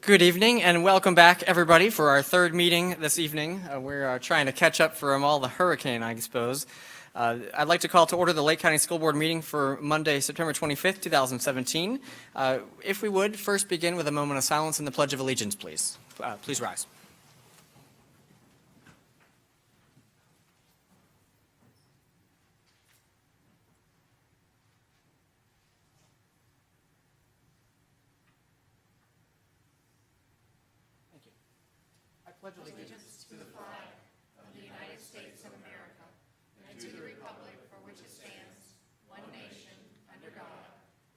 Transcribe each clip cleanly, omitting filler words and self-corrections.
Good evening and welcome back, everybody, for our third meeting this evening. We're trying to catch up from all the hurricane, I suppose. I'd like to call to order the Lake County School Board meeting for Monday, September 25th, 2017. If we would, first begin with a moment of silence and the Pledge of Allegiance, please. Please rise. Pledge allegiance to the flag of the United States of America and to the republic for which it stands, one nation, under God,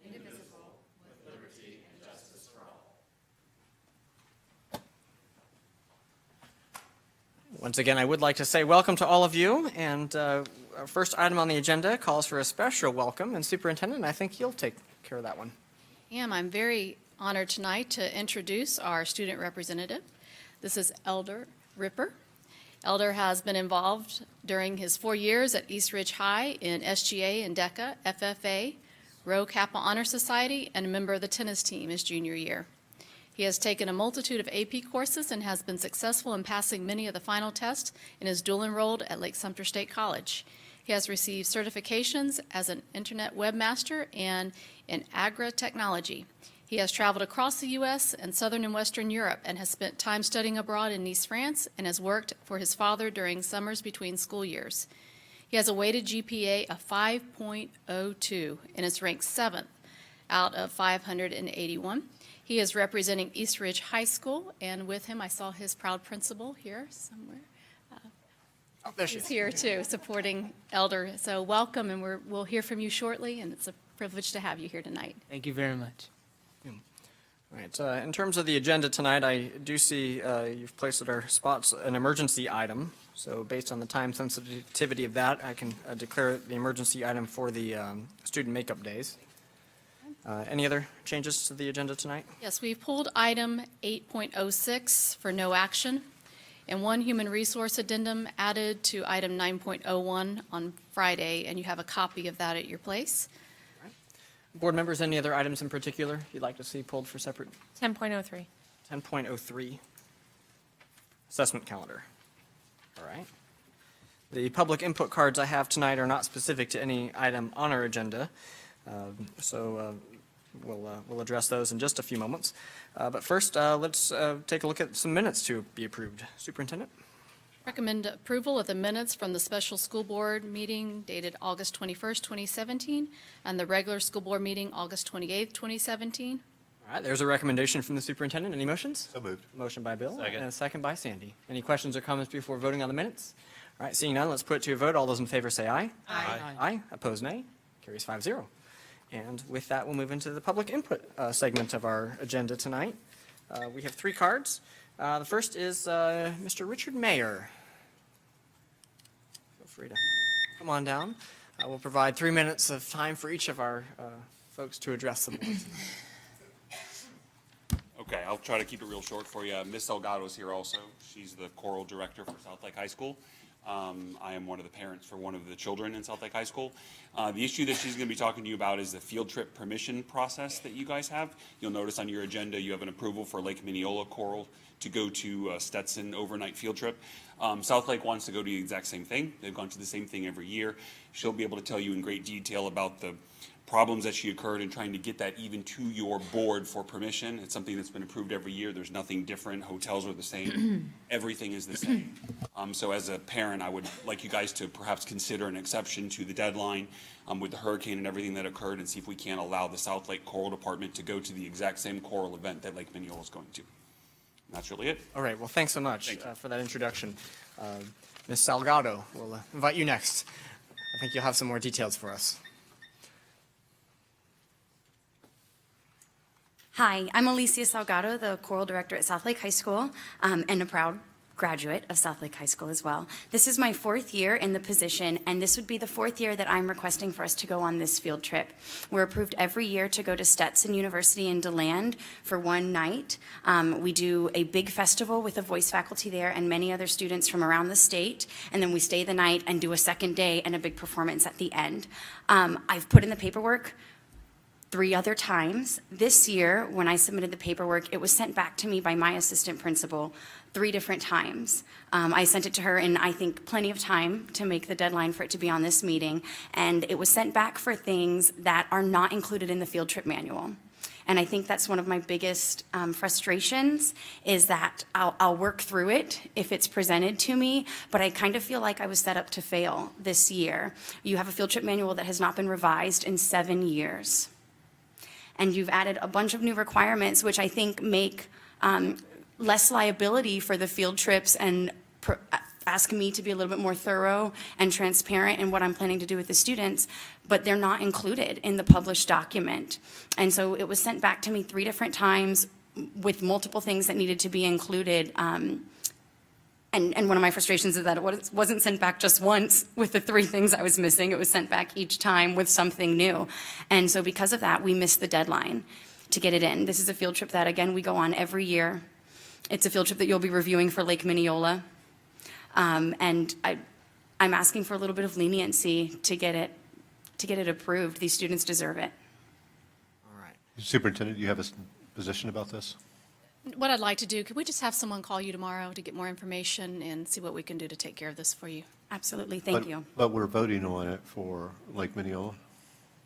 indivisible, with liberty and justice for all. Once again, I would like to say welcome to all of you, and our first item on the agenda calls for a special welcome, and Superintendent, I think you'll take care of that one. I'm very honored tonight to introduce our student representative. This is Elder Ripper. Elder has been involved during his 4 years at East Ridge High in SGA and DECA, FFA, Rho Kappa Honor Society, and a member of the tennis team his junior year. He has taken a multitude of AP courses and has been successful in passing many of the final tests and is dual enrolled at Lake Sumter State College. He has received certifications as an internet webmaster and in agri-technology. He has traveled across the U.S. and Southern and Western Europe and has spent time studying abroad in Nice, France, and has worked for his father during summers between school years. He has a weighted GPA of 5.02 and is ranked 7th out of 581. He is representing East Ridge High School, and with him I saw his proud principal here somewhere. There she is. He's here too, supporting Elder. So welcome, and we'll hear from you shortly, and it's a privilege to have you here tonight. Thank you very much. All right, in terms of the agenda tonight, I do see you've placed at our spots an emergency item. So based on the time sensitivity of that, I can declare the emergency item for the student makeup days. Any other changes to the agenda tonight? Yes, we pulled item 8.06 for no action, and one human resource addendum added to item 9.01 on Friday, and you have a copy of that at your place. Board members, any other items in particular you'd like to see pulled for separate? 10.03. 10.03, assessment calendar. All right. The public input cards I have tonight are not specific to any item on our agenda, so we'll address those in just a few moments. But first, let's take a look at some minutes to be approved. Superintendent? Recommend approval of the minutes from the special school board meeting dated August 21st, 2017, and the regular school board meeting August 28th, 2017. All right, there's a recommendation from the superintendent. Any motions? So moved. Motion by Bill. Second. And a second by Sandy. Any questions or comments before voting on the minutes? All right, seeing none, let's put it to a vote. All those in favor say aye. Aye. Aye. Opposed, nay. Carries 5-0. And with that, we'll move into the public input segment of our agenda tonight. We have 3 cards. The first is Mr. Richard Mayer. Feel free to come on down. We'll provide 3 minutes of time for each of our folks to address the board. Okay, I'll try to keep it real short for you. Miss Delgado's here also. She's the choral director for South Lake High School. I am one of the parents for one of the children in South Lake High School. The issue that she's going to be talking to you about is the field trip permission process that you guys have. You'll notice on your agenda you have an approval for Lake Mineola Choral to go to Stetson overnight field trip. South Lake wants to go to the exact same thing. They've gone to the same thing every year. She'll be able to tell you in great detail about the problems that she occurred in trying to get that even to your board for permission. It's something that's been approved every year. There's nothing different. Hotels are the same. Everything is the same. So as a parent, I would like you guys to perhaps consider an exception to the deadline with the hurricane and everything that occurred, and see if we can't allow the South Lake Choral Department to go to the exact same choral event that Lake Mineola is going to. And that's really it. All right, well, thanks so much Thank you. for that introduction. Ms. Salgado, we'll invite you next. I think you'll have some more details for us. Hi, I'm Alicia Salgado, the choral director at South Lake High School, and a proud graduate of South Lake High School as well. This is my 4th year in the position, and this would be the 4th year that I'm requesting for us to go on this field trip. We're approved every year to go to Stetson University in DeLand for 1 night. We do a big festival with the voice faculty there and many other students from around the state, and then we stay the night and do a second day and a big performance at the end. I've put in the paperwork 3 other times. This year, when I submitted the paperwork, it was sent back to me by my assistant principal 3 different times. I sent it to her in, I think, plenty of time to make the deadline for it to be on this meeting, and it was sent back for things that are not included in the field trip manual. And I think that's one of my biggest frustrations, is that I'll work through it if it's presented to me, but I kind of feel like I was set up to fail this year. You have a field trip manual that has not been revised in 7 years. And you've added a bunch of new requirements, which I think make less liability for the field trips and ask me to be a little bit more thorough and transparent in what I'm planning to do with the students, but they're not included in the published document. And so it was sent back to me 3 different times with multiple things that needed to be included. And one of my frustrations is that it wasn't sent back just once with the 3 things I was missing. It was sent back each time with something new. And so because of that, we missed the deadline to get it in. This is a field trip that, again, we go on every year. It's a field trip that you'll be reviewing for Lake Minneola. And I'm asking for a little bit of leniency to get it approved. These students deserve it. All right. Superintendent, you have a position about this? What I'd like to do, could we just have someone call you tomorrow to get more information and see what we can do to take care of this for you? Absolutely, thank you. But we're voting on it for Lake Minneola?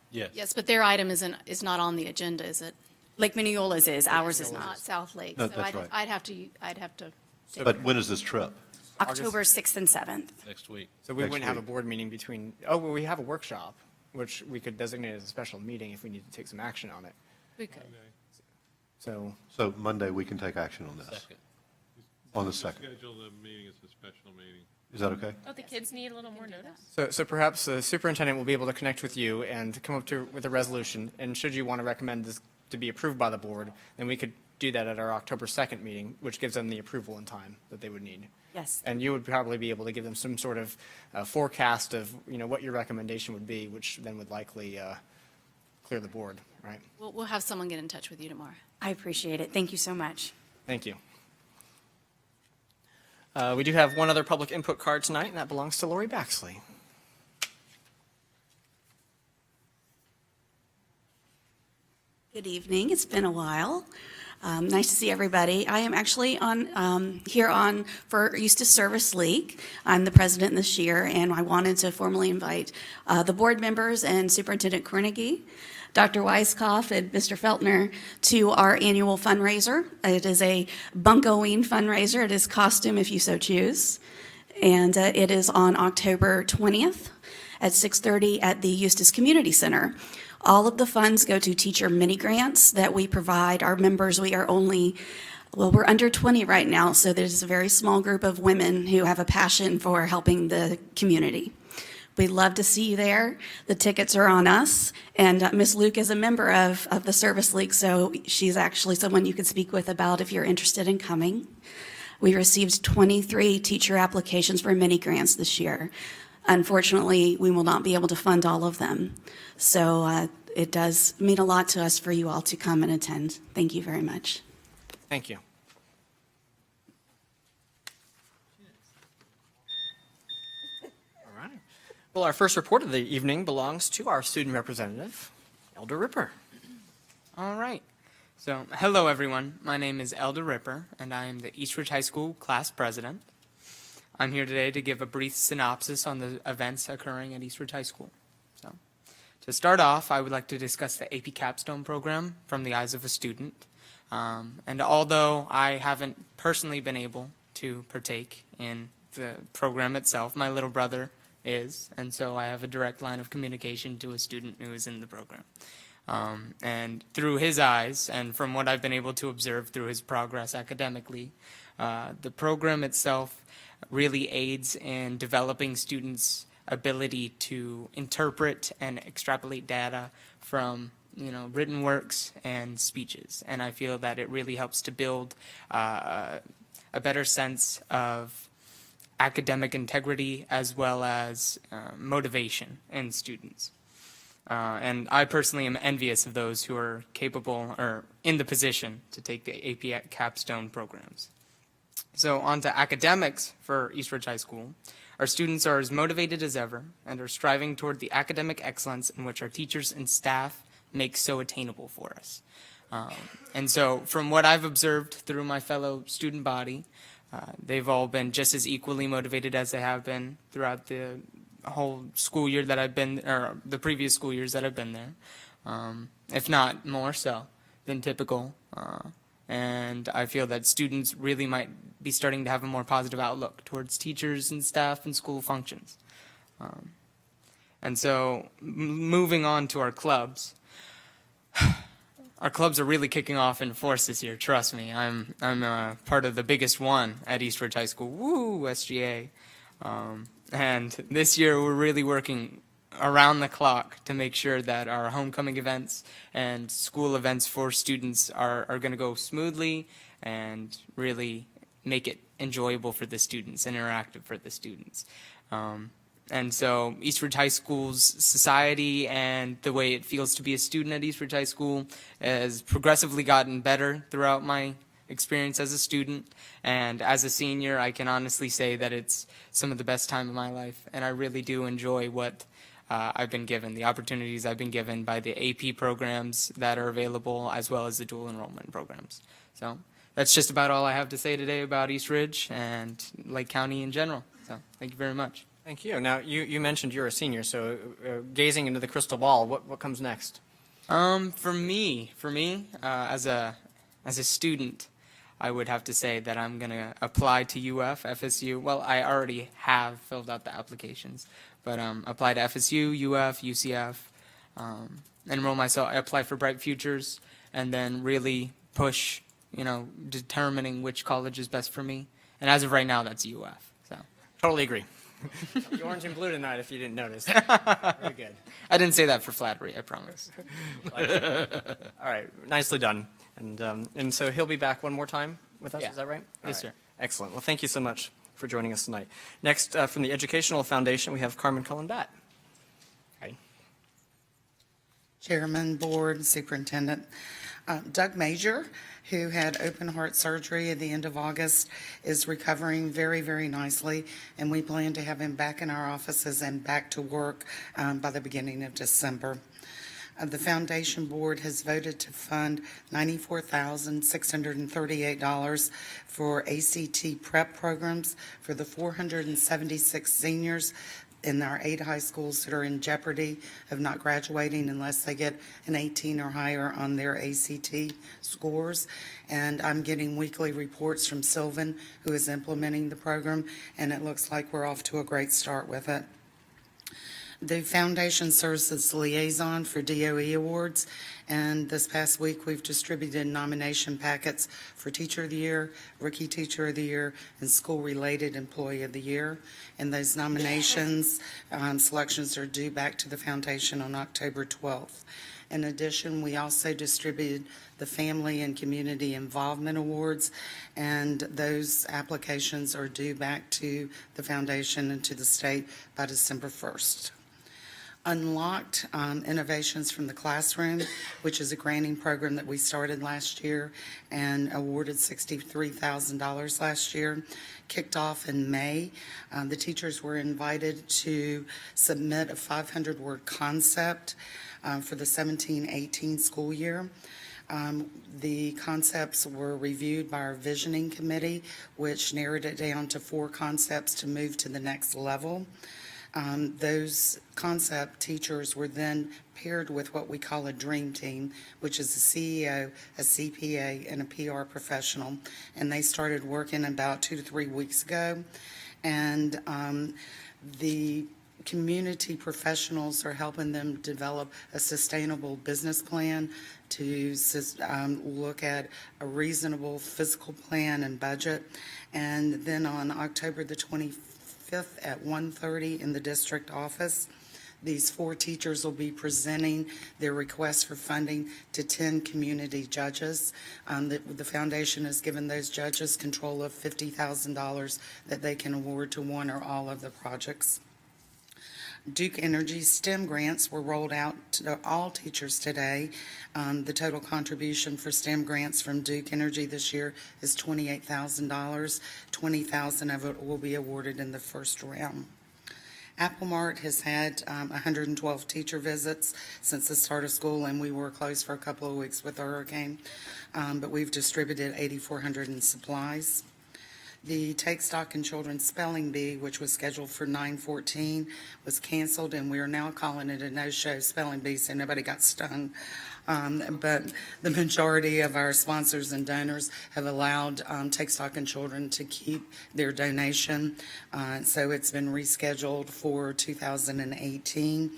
Yes, but their item is not on the agenda, is it? Lake Minneola's is, ours is Not not. South Lake. No, So that's right. I'd have to. But when is this trip? October 6th and 7th. Next week. So we Next wouldn't have a week. board meeting between, well, we have a workshop, which we could designate as a special meeting if we need to take some action on it. We could. So, So Monday, we can take action on this, Second. on the 2nd. Schedule the meeting as a special meeting. Is that okay? Don't the kids need a little more notice? so perhaps the superintendent will be able to connect with you and come up with a resolution. And should you want to recommend this to be approved by the board, then we could do that at our October 2nd meeting, which gives them the approval in time that they would need. Yes. And you would probably be able to give them some sort of forecast of, what your recommendation would be, which then would likely clear the board, right? We'll have someone get in touch with you tomorrow. I appreciate it. Thank you so much. Thank you. We do have one other public input card tonight, and that belongs to Lori Baxley. Good evening. It's been a while. Nice to see everybody. I am actually here for Eustis Service League. I'm the president this year, and I wanted to formally invite the board members and Superintendent Kornegay, Dr. Weiskopf, and Mr. Feltner to our annual fundraiser. It is a buncoing fundraiser. It is costume if you so choose. And it is on October 20th at 6:30 at the Eustis Community Center. All of the funds go to teacher mini grants that we provide our members. We're under 20 right now, so there's a very small group of women who have a passion for helping the community. We'd love to see you there. The tickets are on us, and Ms. Luke is a member of the Service League, so she's actually someone you could speak with about if you're interested in coming. We received 23 teacher applications for mini grants this year. Unfortunately, we will not be able to fund all of them. So it does mean a lot to us for you all to come and attend. Thank you very much. Thank you. All right. Well, our first report of the evening belongs to our student representative, Elder Ripper. All right. So, hello everyone. My name is Elder Ripper, and I am the Eastridge High School class president. I'm here today to give a brief synopsis on the events occurring at Eastridge High School. So, to start off, I would like to discuss the AP Capstone program from the eyes of a student. And although I haven't personally been able to partake in the program itself, my little brother is, and so I have a direct line of communication to a student who is in the program. And through his eyes, and from what I've been able to observe through his progress academically, the program itself really aids in developing students' ability to interpret and extrapolate data from written works and speeches. And I feel that it really helps to build a better sense of academic integrity as well as motivation in students. And I personally am envious of those who are capable or in the position to take the AP Capstone programs. So on to academics for Eastridge High School. Our students are as motivated as ever and are striving toward the academic excellence in which our teachers and staff make so attainable for us. And so from what I've observed through my fellow student body, they've all been just as equally motivated as they have been throughout the whole school year that I've been, or the previous school years that I've been there, if not more so than typical. And I feel that students really might be starting to have a more positive outlook towards teachers and staff and school functions. And so moving on to our clubs. Our clubs are really kicking off in force this year. Trust me, I'm part of the biggest one at East Ridge High School. Woo, SGA! And this year we're really working around the clock to make sure that our homecoming events and school events for students are going to go smoothly and really make it enjoyable for the students, interactive for the students. And so East Ridge High School's society and the way it feels to be a student at East Ridge High School has progressively gotten better throughout my experience as a student. And as a senior, I can honestly say that it's some of the best time of my life. And I really do enjoy what I've been given, the opportunities I've been given by the AP programs that are available, as well as the dual enrollment programs. So that's just about all I have to say today about East Ridge and Lake County in general. So thank you very much. Thank you. Now, you mentioned you're a senior, so gazing into the crystal ball, what comes next? For me, as a student, I would have to say that I'm going to apply to UF, FSU. Well, I already have filled out the applications, but apply to FSU, UF, UCF, enroll myself, apply for Bright Futures, and then really push, determining which college is best for me. And as of right now, that's UF. So Totally agree. The orange and blue tonight, if you didn't notice. Very good. I didn't say that for flattery, I promise. All right, nicely done. And so he'll be back one more time with us, Yeah. is that right? Yes, All sir. right. Excellent. Well, thank you so much for joining us tonight. Next, from the Educational Foundation, we have Carmen Cullen-Batt. Hi. Chairman, Board, Superintendent. Doug Major, who had open heart surgery at the end of August, is recovering very, very nicely, and we plan to have him back in our offices and back to work by the beginning of December. The Foundation Board has voted to fund $94,638 for ACT prep programs for the 476 seniors in our 8 high schools that are in jeopardy of not graduating unless they get an 18 or higher on their ACT scores. And I'm getting weekly reports from Sylvan, who is implementing the program, and it looks like we're off to a great start with it. The foundation serves as liaison for DOE awards, and this past week we've distributed nomination packets for Teacher of the Year, Rookie Teacher of the Year, and School-Related Employee of the Year. And those nominations, selections are due back to the foundation on October 12th. In addition, we also distributed the Family and Community Involvement Awards, and those applications are due back to the foundation and to the state by December 1st. Unlocked Innovations from the Classroom, which is a granting program that we started last year and awarded $63,000 last year, kicked off in May. The teachers were invited to submit a 500-word concept for the 17-18 school year. The concepts were reviewed by our visioning committee, which narrowed it down to 4 concepts to move to the next level. Those concept teachers were then paired with what we call a dream team, which is a CEO, a CPA, and a PR professional. And they started working about 2 to 3 weeks ago. And the community professionals are helping them develop a sustainable business plan to look at a reasonable fiscal plan and budget. And then on October the 25th at 1:30 in the district office, these 4 teachers will be presenting their request for funding to 10 community judges. The foundation has given those judges control of $50,000 that they can award to one or all of the projects. Duke Energy STEM grants were rolled out to all teachers today. The total contribution for STEM grants from Duke Energy this year is $28,000. $20,000 of it will be awarded in the first round. Apple Mart has had 112 teacher visits since the start of school, and we were closed for a couple of weeks with the hurricane. But we've distributed 8,400 in supplies. The Take Stock in Children's Spelling Bee, which was scheduled for 9/14, was canceled, and we are now calling it a no-show spelling bee, so nobody got stung. But the majority of our sponsors and donors have allowed Take Stock in Children to keep their donation. So it's been rescheduled for 2018.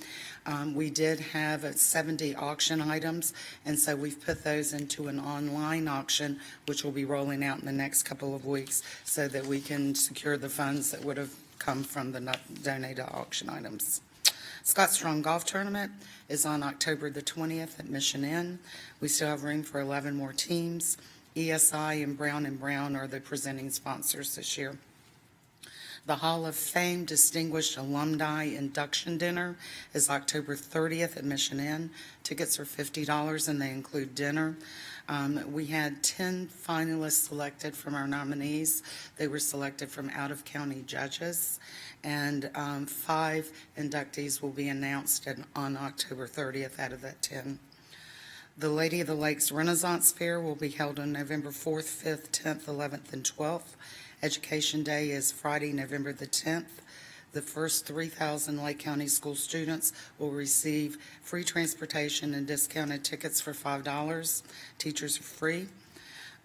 We did have 70 auction items, and so we've put those into an online auction, which will be rolling out in the next couple of weeks, so that we can secure the funds that would have come from the donated auction items. Scott Strong Golf Tournament is on October the 20th at Mission Inn. We still have room for 11 more teams. ESI and Brown are the presenting sponsors this year. The Hall of Fame Distinguished Alumni Induction Dinner is October 30th at Mission Inn. Tickets are $50 and they include dinner. We had 10 finalists selected from our nominees. They were selected from out-of-county judges, and 5 inductees will be announced on October 30th out of that 10. The Lady of the Lakes Renaissance Fair will be held on November 4th, 5th, 10th, 11th, and 12th. Education Day is Friday, November the 10th. The first 3,000 Lake County school students will receive free transportation and discounted tickets for $5. Teachers are free.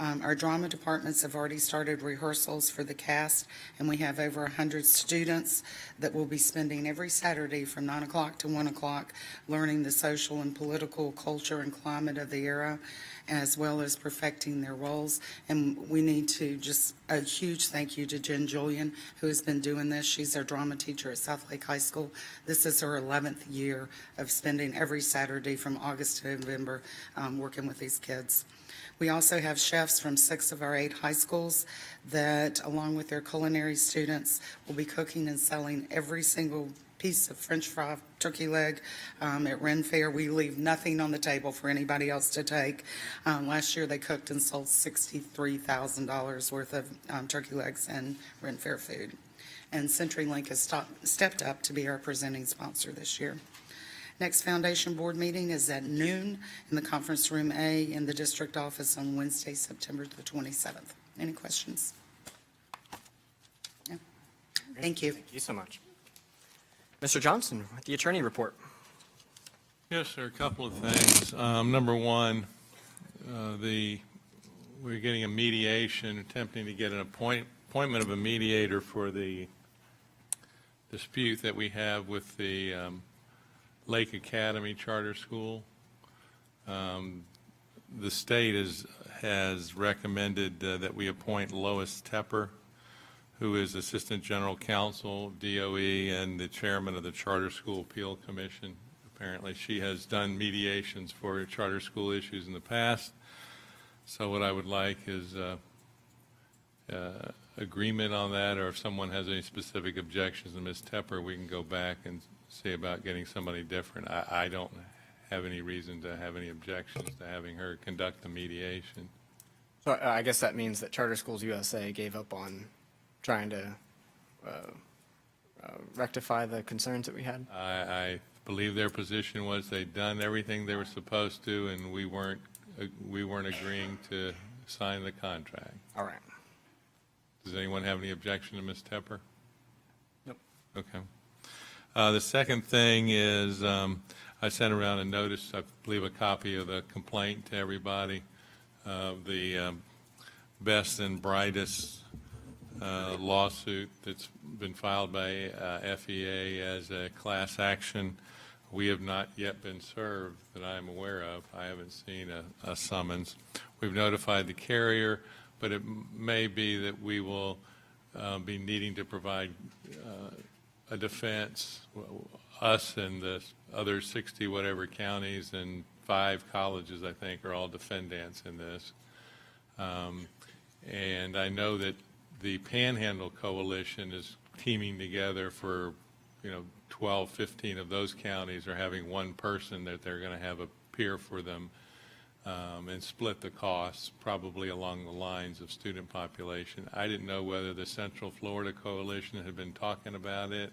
Our drama departments have already started rehearsals for the cast, and we have over 100 students that will be spending every Saturday from 9 o'clock to 1 o'clock learning the social and political culture and climate of the era, as well as perfecting their roles. And we need to just a huge thank you to Jen Julian, who has been doing this. She's our drama teacher at South Lake High School. This is her 11th year of spending every Saturday from August to November working with these kids. We also have chefs from 6 of our 8 high schools that, along with their culinary students, will be cooking and selling every single piece of French fry, turkey leg. At Ren Fair, we leave nothing on the table for anybody else to take. Last year, they cooked and sold $63,000 worth of turkey legs and Ren Fair food. And CenturyLink has stepped up to be our presenting sponsor this year. Next Foundation Board meeting is at noon in the Conference Room A in the District Office on Wednesday, September the 27th. Any questions? No? Thank you. Thank you so much. Mr. Johnson, with the attorney report. Yes, sir, a couple of things. Number one, we're getting a mediation, attempting to get an appointment of a mediator for the dispute that we have with the Lake Academy Charter School. The state has recommended that we appoint Lois Tepper, who is Assistant General Counsel, DOE, and the Chairman of the Charter School Appeal Commission. Apparently, she has done mediations for charter school issues in the past. So what I would like is agreement on that, or if someone has any specific objections to Ms. Tepper, we can go back and see about getting somebody different. I don't have any reason to have any objections to having her conduct the mediation. So I guess that means that Charter Schools USA gave up on trying to rectify the concerns that we had? I believe their position was they'd done everything they were supposed to, and we weren't agreeing to sign the contract. All right. Does anyone have any objection to Ms. Tepper? Nope. Okay. The second thing is I sent around a notice, I believe a copy of the complaint to everybody, of the Best and Brightest lawsuit that's been filed by FEA as a class action. We have not yet been served that I'm aware of. I haven't seen a summons. We've notified the carrier, but it may be that we will be needing to provide a defense. Us and the other 60 whatever counties and 5 colleges, I think, are all defendants in this. And I know that the Panhandle Coalition is teaming together for, 12, 15 of those counties are having one person that they're going to have appear for them and split the costs, probably along the lines of student population. I didn't know whether the Central Florida Coalition had been talking about it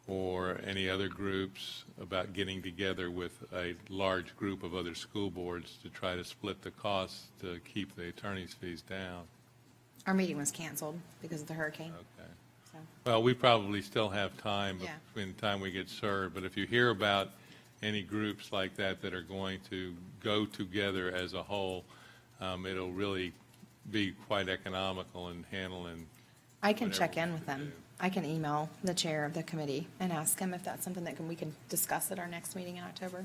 or any other groups about getting together with a large group of other school boards to try to split the costs to keep the attorney's fees down? Our meeting was canceled because of the hurricane. Okay. So. Well, we probably still have time Yeah. between the time we get served, but if you hear about any groups like that that are going to go together as a whole, it'll really be quite economical in handling. I can whatever check in we with have to them. do. I can email the chair of the committee and ask him if that's something that we can discuss at our next meeting in October.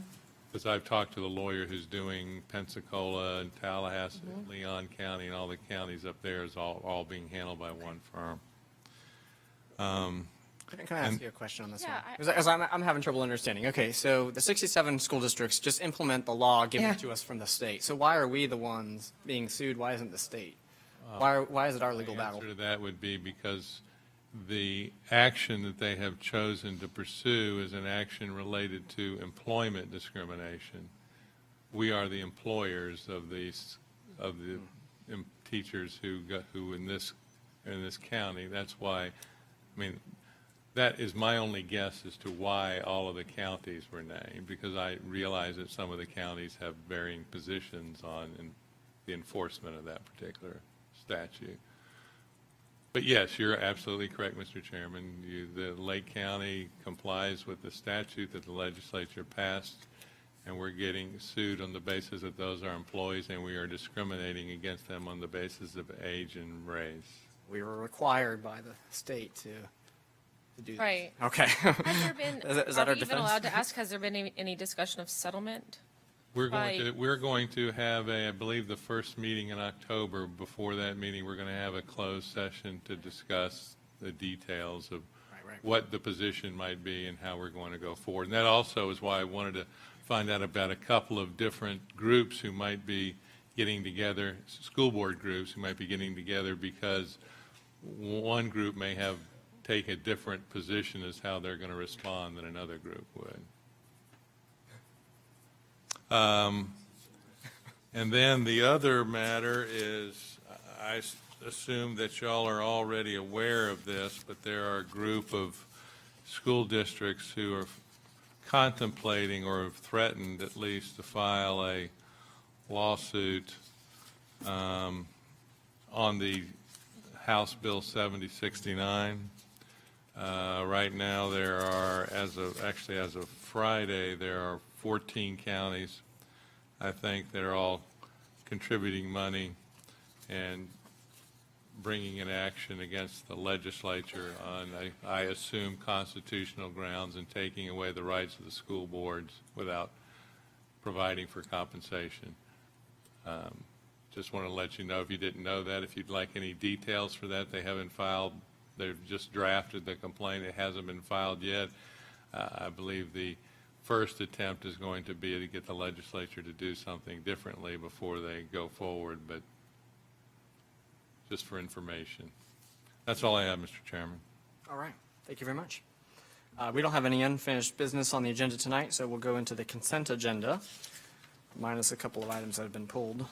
Because I've talked to the lawyer who's doing Pensacola and Tallahassee, Mm-hmm. Leon County, and all the counties up there is all being handled by one firm. Can I ask And- you a question on this Yeah, one? Because I'm having trouble understanding. Okay, so the 67 school districts just implement the law given Yeah. to us from the state. So why are we the ones being sued? Why isn't the state? Why is it our legal The battle? answer to that would be because the action that they have chosen to pursue is an action related to employment discrimination. We are the employers of the teachers who in this county. That's why, I mean, that is my only guess as to why all of the counties were named, because I realize that some of the counties have varying positions on the enforcement of that particular statute. But yes, you're absolutely correct, Mr. Chairman. The Lake County complies with the statute that the legislature passed, and we're getting sued on the basis that those are employees, and we are discriminating against them on the basis of age and race. We were required by the state to do this. Right. Okay. Has there been, Is that are our we even defense? allowed to ask, has there been any discussion of settlement? We're going Right. we're going to have I believe the first meeting in October. Before that meeting, we're going to have a closed session to discuss the details of Right. what the position might be and how we're going to go forward. And that also is why I wanted to find out about a couple of different groups who might be getting together, school board groups who might be getting together, because one group may take a different position as how they're going to respond than another group would. And then the other matter is, I assume that y'all are already aware of this, but there are a group of school districts who are contemplating or have threatened at least to file a lawsuit on the House Bill 7069. Right now, there are, as of Friday, there are 14 counties, I think, that are all contributing money and bringing an action against the legislature on, I assume, constitutional grounds and taking away the rights of the school boards without providing for compensation. Just want to let you know, if you didn't know that, if you'd like any details for that, they haven't filed, they've just drafted the complaint, it hasn't been filed yet. I believe the first attempt is going to be to get the legislature to do something differently before they go forward, but just for information. That's all I have, Mr. Chairman. All right. Thank you very much. We don't have any unfinished business on the agenda tonight, so we'll go into the consent agenda, minus a couple of items that have been pulled.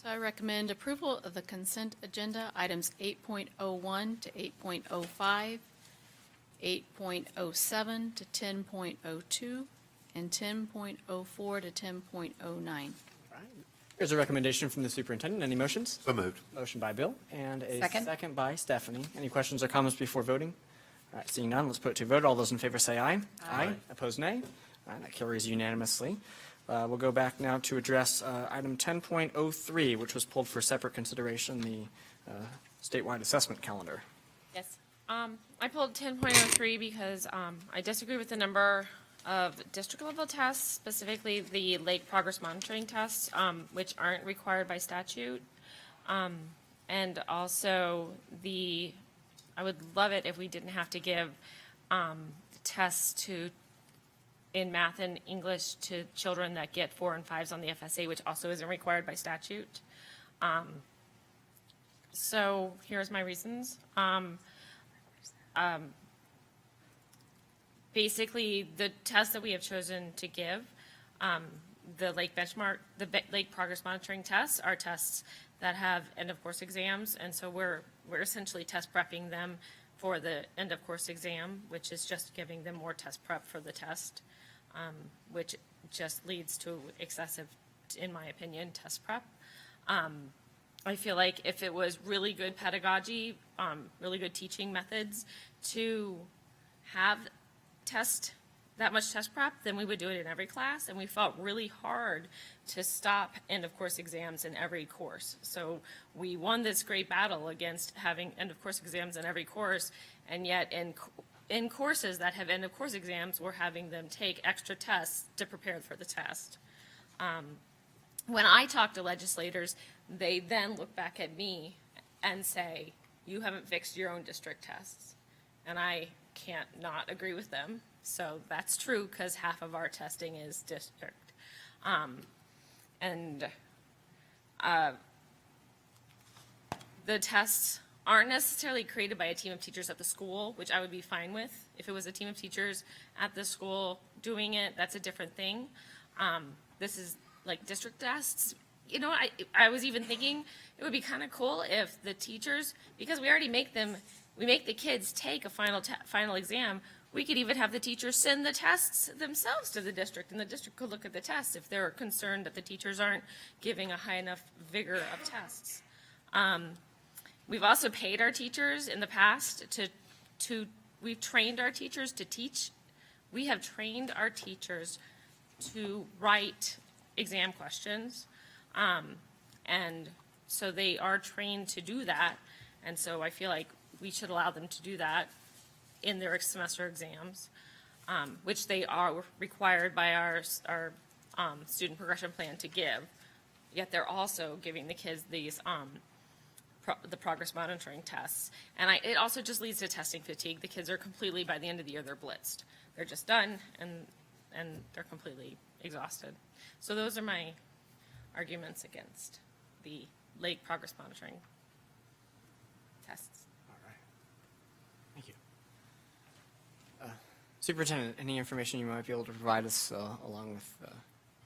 So I recommend approval of the consent agenda, items 8.01 to 8.05, 8.07 to 10.02, and 10.04 to 10.09. Here's a recommendation from the superintendent. Any motions? So moved. Motion by Bill and a Second. second by Stephanie. Any questions or comments before voting? All right, seeing none, let's put it to vote. All those in favor say aye. Aye. Opposed, nay. All right, that carries unanimously. We'll go back now to address item 10.03, which was pulled for separate consideration, the statewide assessment calendar. Yes. I pulled 10.03 because I disagree with the number of district-level tests, specifically the lake progress monitoring tests, which aren't required by statute. And also I would love it if we didn't have to give tests in math and English to children that get 4 and 5s on the FSA, which also isn't required by statute. So here's my reasons. Basically, the tests that we have chosen to give, the lake benchmark, lake progress monitoring tests are tests that have end of course exams, and so we're essentially test prepping them for the end of course exam, which is just giving them more test prep for the test, which just leads to excessive, in my opinion, test prep. I feel like if it was really good pedagogy, really good teaching methods to have that much test prep, then we would do it in every class, and we fought really hard to stop end of course exams in every course. So we won this great battle against having end of course exams in every course, and yet in courses that have end of course exams, we're having them take extra tests to prepare for the test. When I talk to legislators, they then look back at me and say, you haven't fixed your own district tests. And I can't not agree with them. So that's true, because half of our testing is district. The tests aren't necessarily created by a team of teachers at the school, which I would be fine with. If it was a team of teachers at the school doing it, that's a different thing. This is like district tests. You know, I was even thinking it would be kind of cool if the teachers, because we already make the kids take a final exam, we could even have the teachers send the tests themselves to the district, and the district could look at the tests if they're concerned that the teachers aren't giving a high enough vigor of tests. We've also paid our teachers in the past we've trained our teachers to teach. We have trained our teachers to write exam questions. And so they are trained to do that. And so I feel like we should allow them to do that in their semester exams, which they are required by our student progression plan to give. Yet they're also giving the kids these, the progress monitoring tests. And it also just leads to testing fatigue. The kids are completely, by the end of the year, they're blitzed. They're just done, and they're completely exhausted. So those are my arguments against the lake progress monitoring tests. All right. Thank you. Superintendent, any information you might be able to provide us along with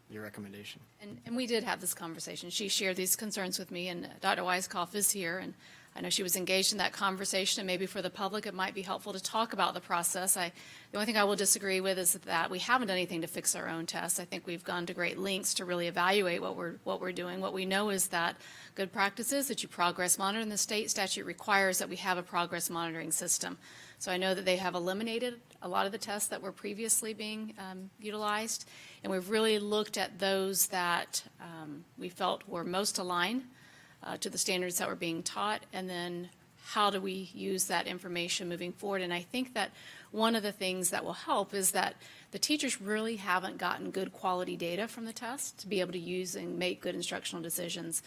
your recommendation? And we did have this conversation. She shared these concerns with me, and Dr. Weiskopf is here, and I know she was engaged in that conversation, and maybe for the public it might be helpful to talk about the process. The only thing I will disagree with is that we haven't done anything to fix our own tests. I think we've gone to great lengths to really evaluate what we're doing. What we know is that good practice is that you progress monitor, and the state statute requires that we have a progress monitoring system. So I know that they have eliminated a lot of the tests that were previously being utilized, and we've really looked at those that we felt were most aligned to the standards that were being taught, and then how do we use that information moving forward. And I think that one of the things that will help is that the teachers really haven't gotten good quality data from the test to be able to use and make good instructional decisions.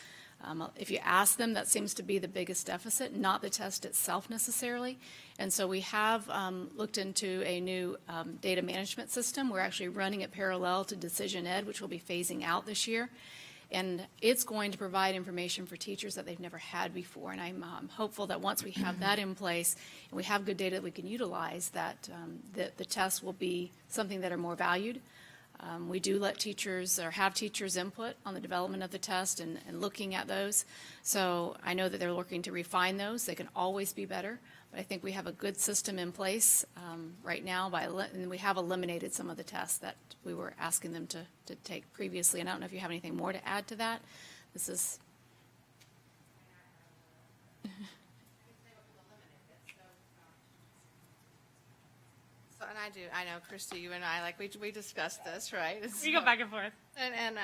If you ask them, that seems to be the biggest deficit, not the test itself necessarily. And so we have looked into a new data management system. We're actually running it parallel to Decision Ed, which we'll be phasing out this year. And it's going to provide information for teachers that they've never had before. And I'm hopeful that once we have that in place and we have good data that we can utilize, that the tests will be something that are more valued. We do let teachers or have teachers input on the development of the test and looking at those. So I know that they're looking to refine those. They can always be better. But I think we have a good system in place right now, and we have eliminated some of the tests that we were asking them to take previously. And I don't know if you have anything more to add to that. This is. So, and I know, Christy, you and I, like, we discussed this, right? We go back and forth. And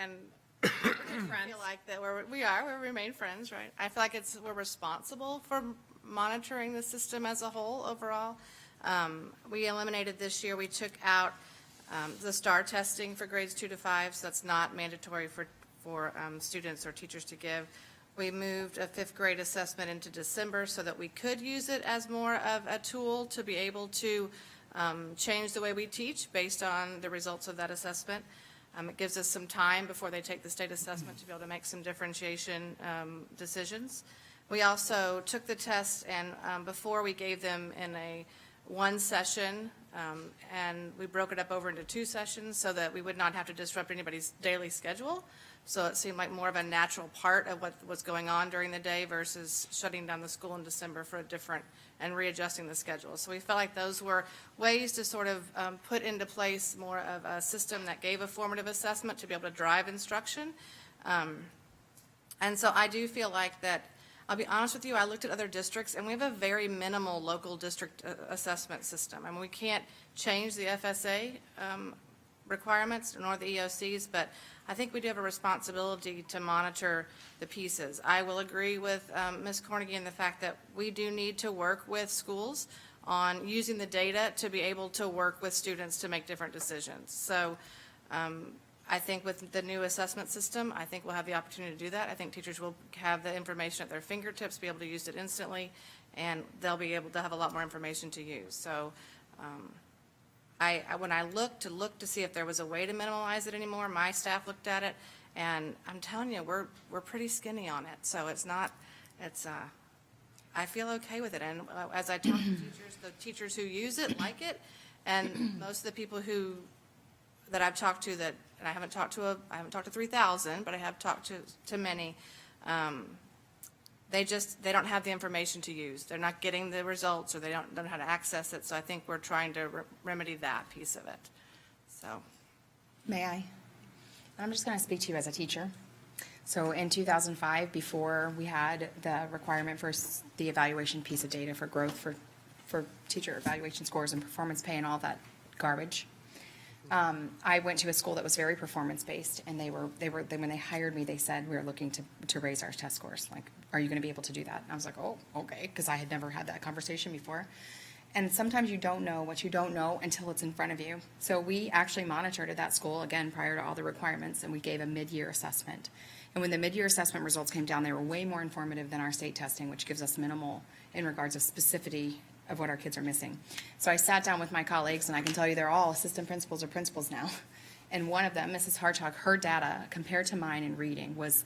I feel like that we remain friends, right? I feel like we're responsible for monitoring the system as a whole overall. We eliminated this year, we took out the STAR testing for grades 2 to 5, so that's not mandatory for students or teachers to give. We moved a 5th grade assessment into December so that we could use it as more of a tool to be able to change the way we teach based on the results of that assessment. It gives us some time before they take the state assessment to be able to make some differentiation decisions. We also took the test, and before we gave them in a one session, and we broke it up over into 2 sessions so that we would not have to disrupt anybody's daily schedule. So it seemed like more of a natural part of what was going on during the day versus shutting down the school in December for a different, and readjusting the schedule. So we felt like those were ways to sort of put into place more of a system that gave a formative assessment to be able to drive instruction. And so I do feel like that, I'll be honest with you, I looked at other districts, and we have a very minimal local district assessment system. I mean, we can't change the FSA requirements nor the EOCs, but I think we do have a responsibility to monitor the pieces. I will agree with Ms. Cornegie in the fact that we do need to work with schools on using the data to be able to work with students to make different decisions. So I think with the new assessment system, I think we'll have the opportunity to do that. I think teachers will have the information at their fingertips, be able to use it instantly, and they'll be able to have a lot more information to use. So when I looked to see if there was a way to minimize it anymore, my staff looked at it, and I'm telling you, we're pretty skinny on it. So I feel okay with it. And as I talk to teachers, the teachers who use it like it, and most of the people that I've talked to, and I haven't talked to 3,000, but I have talked to many. They don't have the information to use. They're not getting the results, or they don't know how to access it. So I think we're trying to remedy that piece of it. So, May I? I'm just going to speak to you as a teacher. So in 2005, before we had the requirement for the evaluation piece of data for growth for teacher evaluation scores and performance pay and all that garbage, I went to a school that was very performance-based, and when they hired me, they said, we're looking to raise our test scores. Like, are you going to be able to do that? And I was like, oh, okay, because I had never had that conversation before. And sometimes you don't know what you don't know until it's in front of you. So we actually monitored at that school, again, prior to all the requirements, and we gave a mid-year assessment. And when the mid-year assessment results came down, they were way more informative than our state testing, which gives us minimal in regards of specificity of what our kids are missing. So I sat down with my colleagues, and I can tell you they're all assistant principals or principals now. And one of them, Mrs. Hartog, her data compared to mine in reading was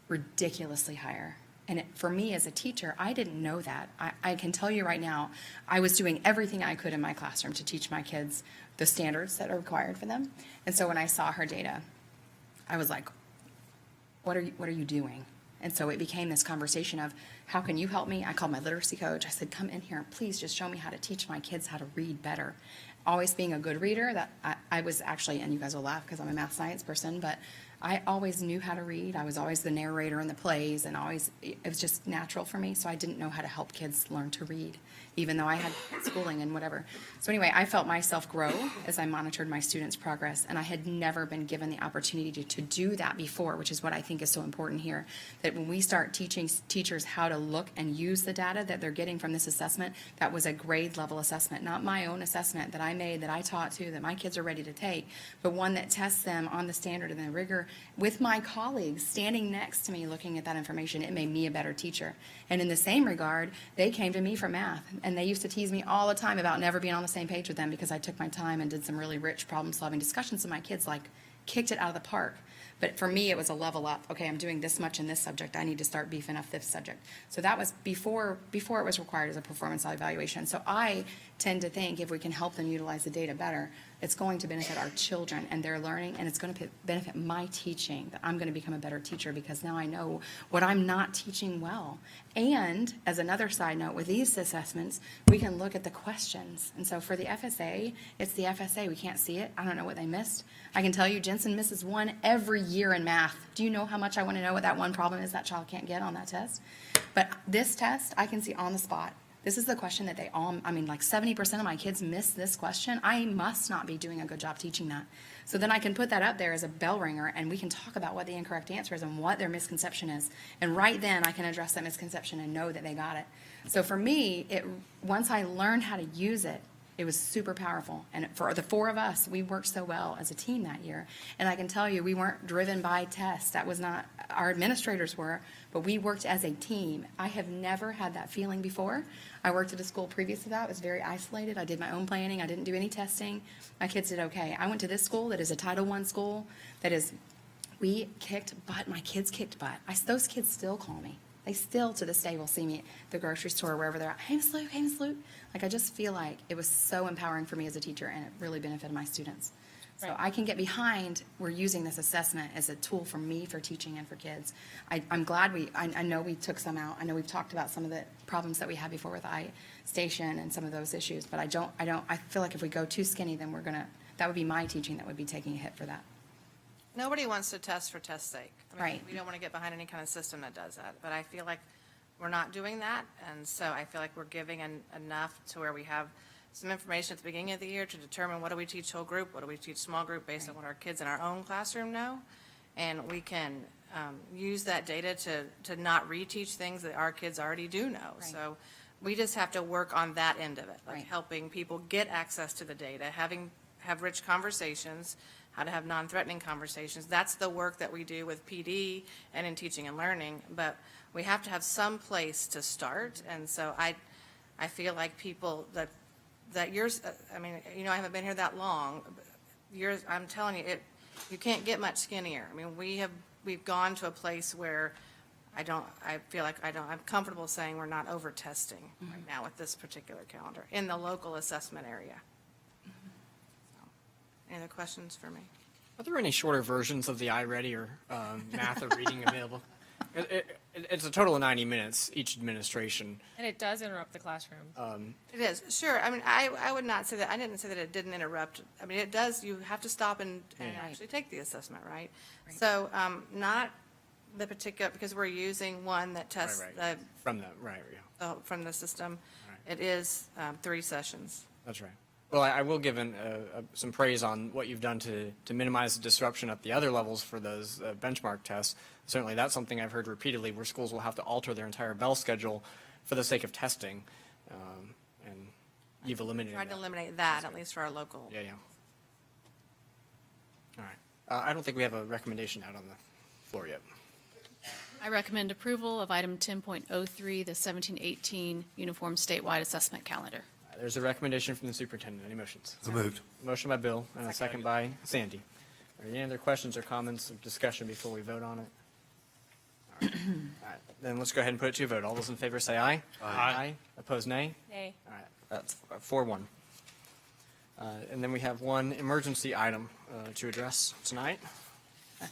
ridiculously higher. And for me as a teacher, I didn't know that. I can tell you right now, I was doing everything I could in my classroom to teach my kids the standards that are required for them. And so when I saw her data, I was like, what are you doing? And so it became this conversation of, how can you help me? I called my literacy coach. I said, come in here and please just show me how to teach my kids how to read better. Always being a good reader, that I was actually, and you guys will laugh because I'm a math science person, but I always knew how to read. I was always the narrator in the plays, and it was just natural for me. So I didn't know how to help kids learn to read, even though I had schooling and whatever. So anyway, I felt myself grow as I monitored my students' progress, and I had never been given the opportunity to do that before, which is what I think is so important here, that when we start teaching teachers how to look and use the data that they're getting from this assessment, that was a grade level assessment, not my own assessment that I made, that I taught to, that my kids are ready to take, but one that tests them on the standard and the rigor with my colleagues standing next to me looking at that information. It made me a better teacher. And in the same regard, they came to me for math, and they used to tease me all the time about never being on the same page with them because I took my time and did some really rich problem-solving discussions, and my kids kicked it out of the park. But for me, it was a level up. Okay, I'm doing this much in this subject. I need to start beefing up this subject. So that was before it was required as a performance evaluation. So I tend to think if we can help them utilize the data better, it's going to benefit our children and their learning, and it's going to benefit my teaching, that I'm going to become a better teacher because now I know what I'm not teaching well. And as another side note, with these assessments, we can look at the questions. And so for the FSA, it's the FSA. We can't see it. I don't know what they missed. I can tell you Jensen misses one every year in math. Do you know how much I want to know what that one problem is that child can't get on that test? But this test, I can see on the spot. This is the question that 70% of my kids miss this question. I must not be doing a good job teaching that. So then I can put that up there as a bell ringer, and we can talk about what the incorrect answer is and what their misconception is. And right then I can address that misconception and know that they got it. So for me, once I learned how to use it, it was super powerful. And for the four of us, we worked so well as a team that year. And I can tell you, we weren't driven by tests. That was not, our administrators were, but we worked as a team. I have never had that feeling before. I worked at a school previous to that. It was very isolated. I did my own planning. I didn't do any testing. My kids did okay. I went to this school that is a Title I school we kicked butt. My kids kicked butt. Those kids still call me. they still to this day will see me at the grocery store, wherever they're at, hey, Miss Luke, hey, Miss Luke. Like, I just feel like it was so empowering for me as a teacher, and it really benefited my students. So Right. I can get behind, we're using this assessment as a tool for me, for teaching and for kids. I'm glad I know we took some out. I know we've talked about some of the problems that we had before with iStation and some of those issues, but I feel like if we go too skinny, then that would be my teaching that would be taking a hit for that. Nobody wants to test for test's sake. I mean, Right. We don't want to get behind any kind of system that does that, but I feel like we're not doing that, and so I feel like we're giving enough to where we have some information at the beginning of the year to determine what do we teach whole group, what do we teach small group based on what our kids in our own classroom know, and we can use that data to not reteach things that our kids already do know. Right. So we just have to work on that end of it, like Right. helping people get access to the data, have rich conversations, how to have non-threatening conversations. That's the work that we do with PD and in teaching and learning, but we have to have some place to start. And so I feel like people that yours, I mean, I haven't been here that long. But I'm telling you, you can't get much skinnier. I mean, we've gone to a place where I feel like I'm comfortable saying we're not over testing right now with this particular calendar in the local assessment area. So, any other questions for me? Are there any shorter versions of the iReady or math or reading available? It's a total of 90 minutes, each administration. And it does interrupt the classroom. It is, sure. I mean, I would not say that, I didn't say that it didn't interrupt. I mean, it does, you have to stop and actually take the assessment, right? So, not the particular, because we're using one that tests Right. From that, right, yeah. from the system. Right. It is 3 sessions. That's right. Well, I will give some praise on what you've done to minimize the disruption at the other levels for those benchmark tests. Certainly, that's something I've heard repeatedly, where schools will have to alter their entire bell schedule for the sake of testing, and you've eliminated Tried to that. eliminate that, at least for our local. Yeah. All right. I don't think we have a recommendation out on the floor yet. I recommend approval of item 10.03, the 17-18 Uniform Statewide Assessment Calendar. There's a recommendation from the superintendent. Any motions? So moved. Motion by Bill and a second by Sandy. Are there any other questions or comments or discussion before we vote on it? All right. Then let's go ahead and put it to a vote. All those in favor say aye. Aye. Opposed, nay? Nay. All right, that's 4-1. And then we have one emergency item to address tonight. I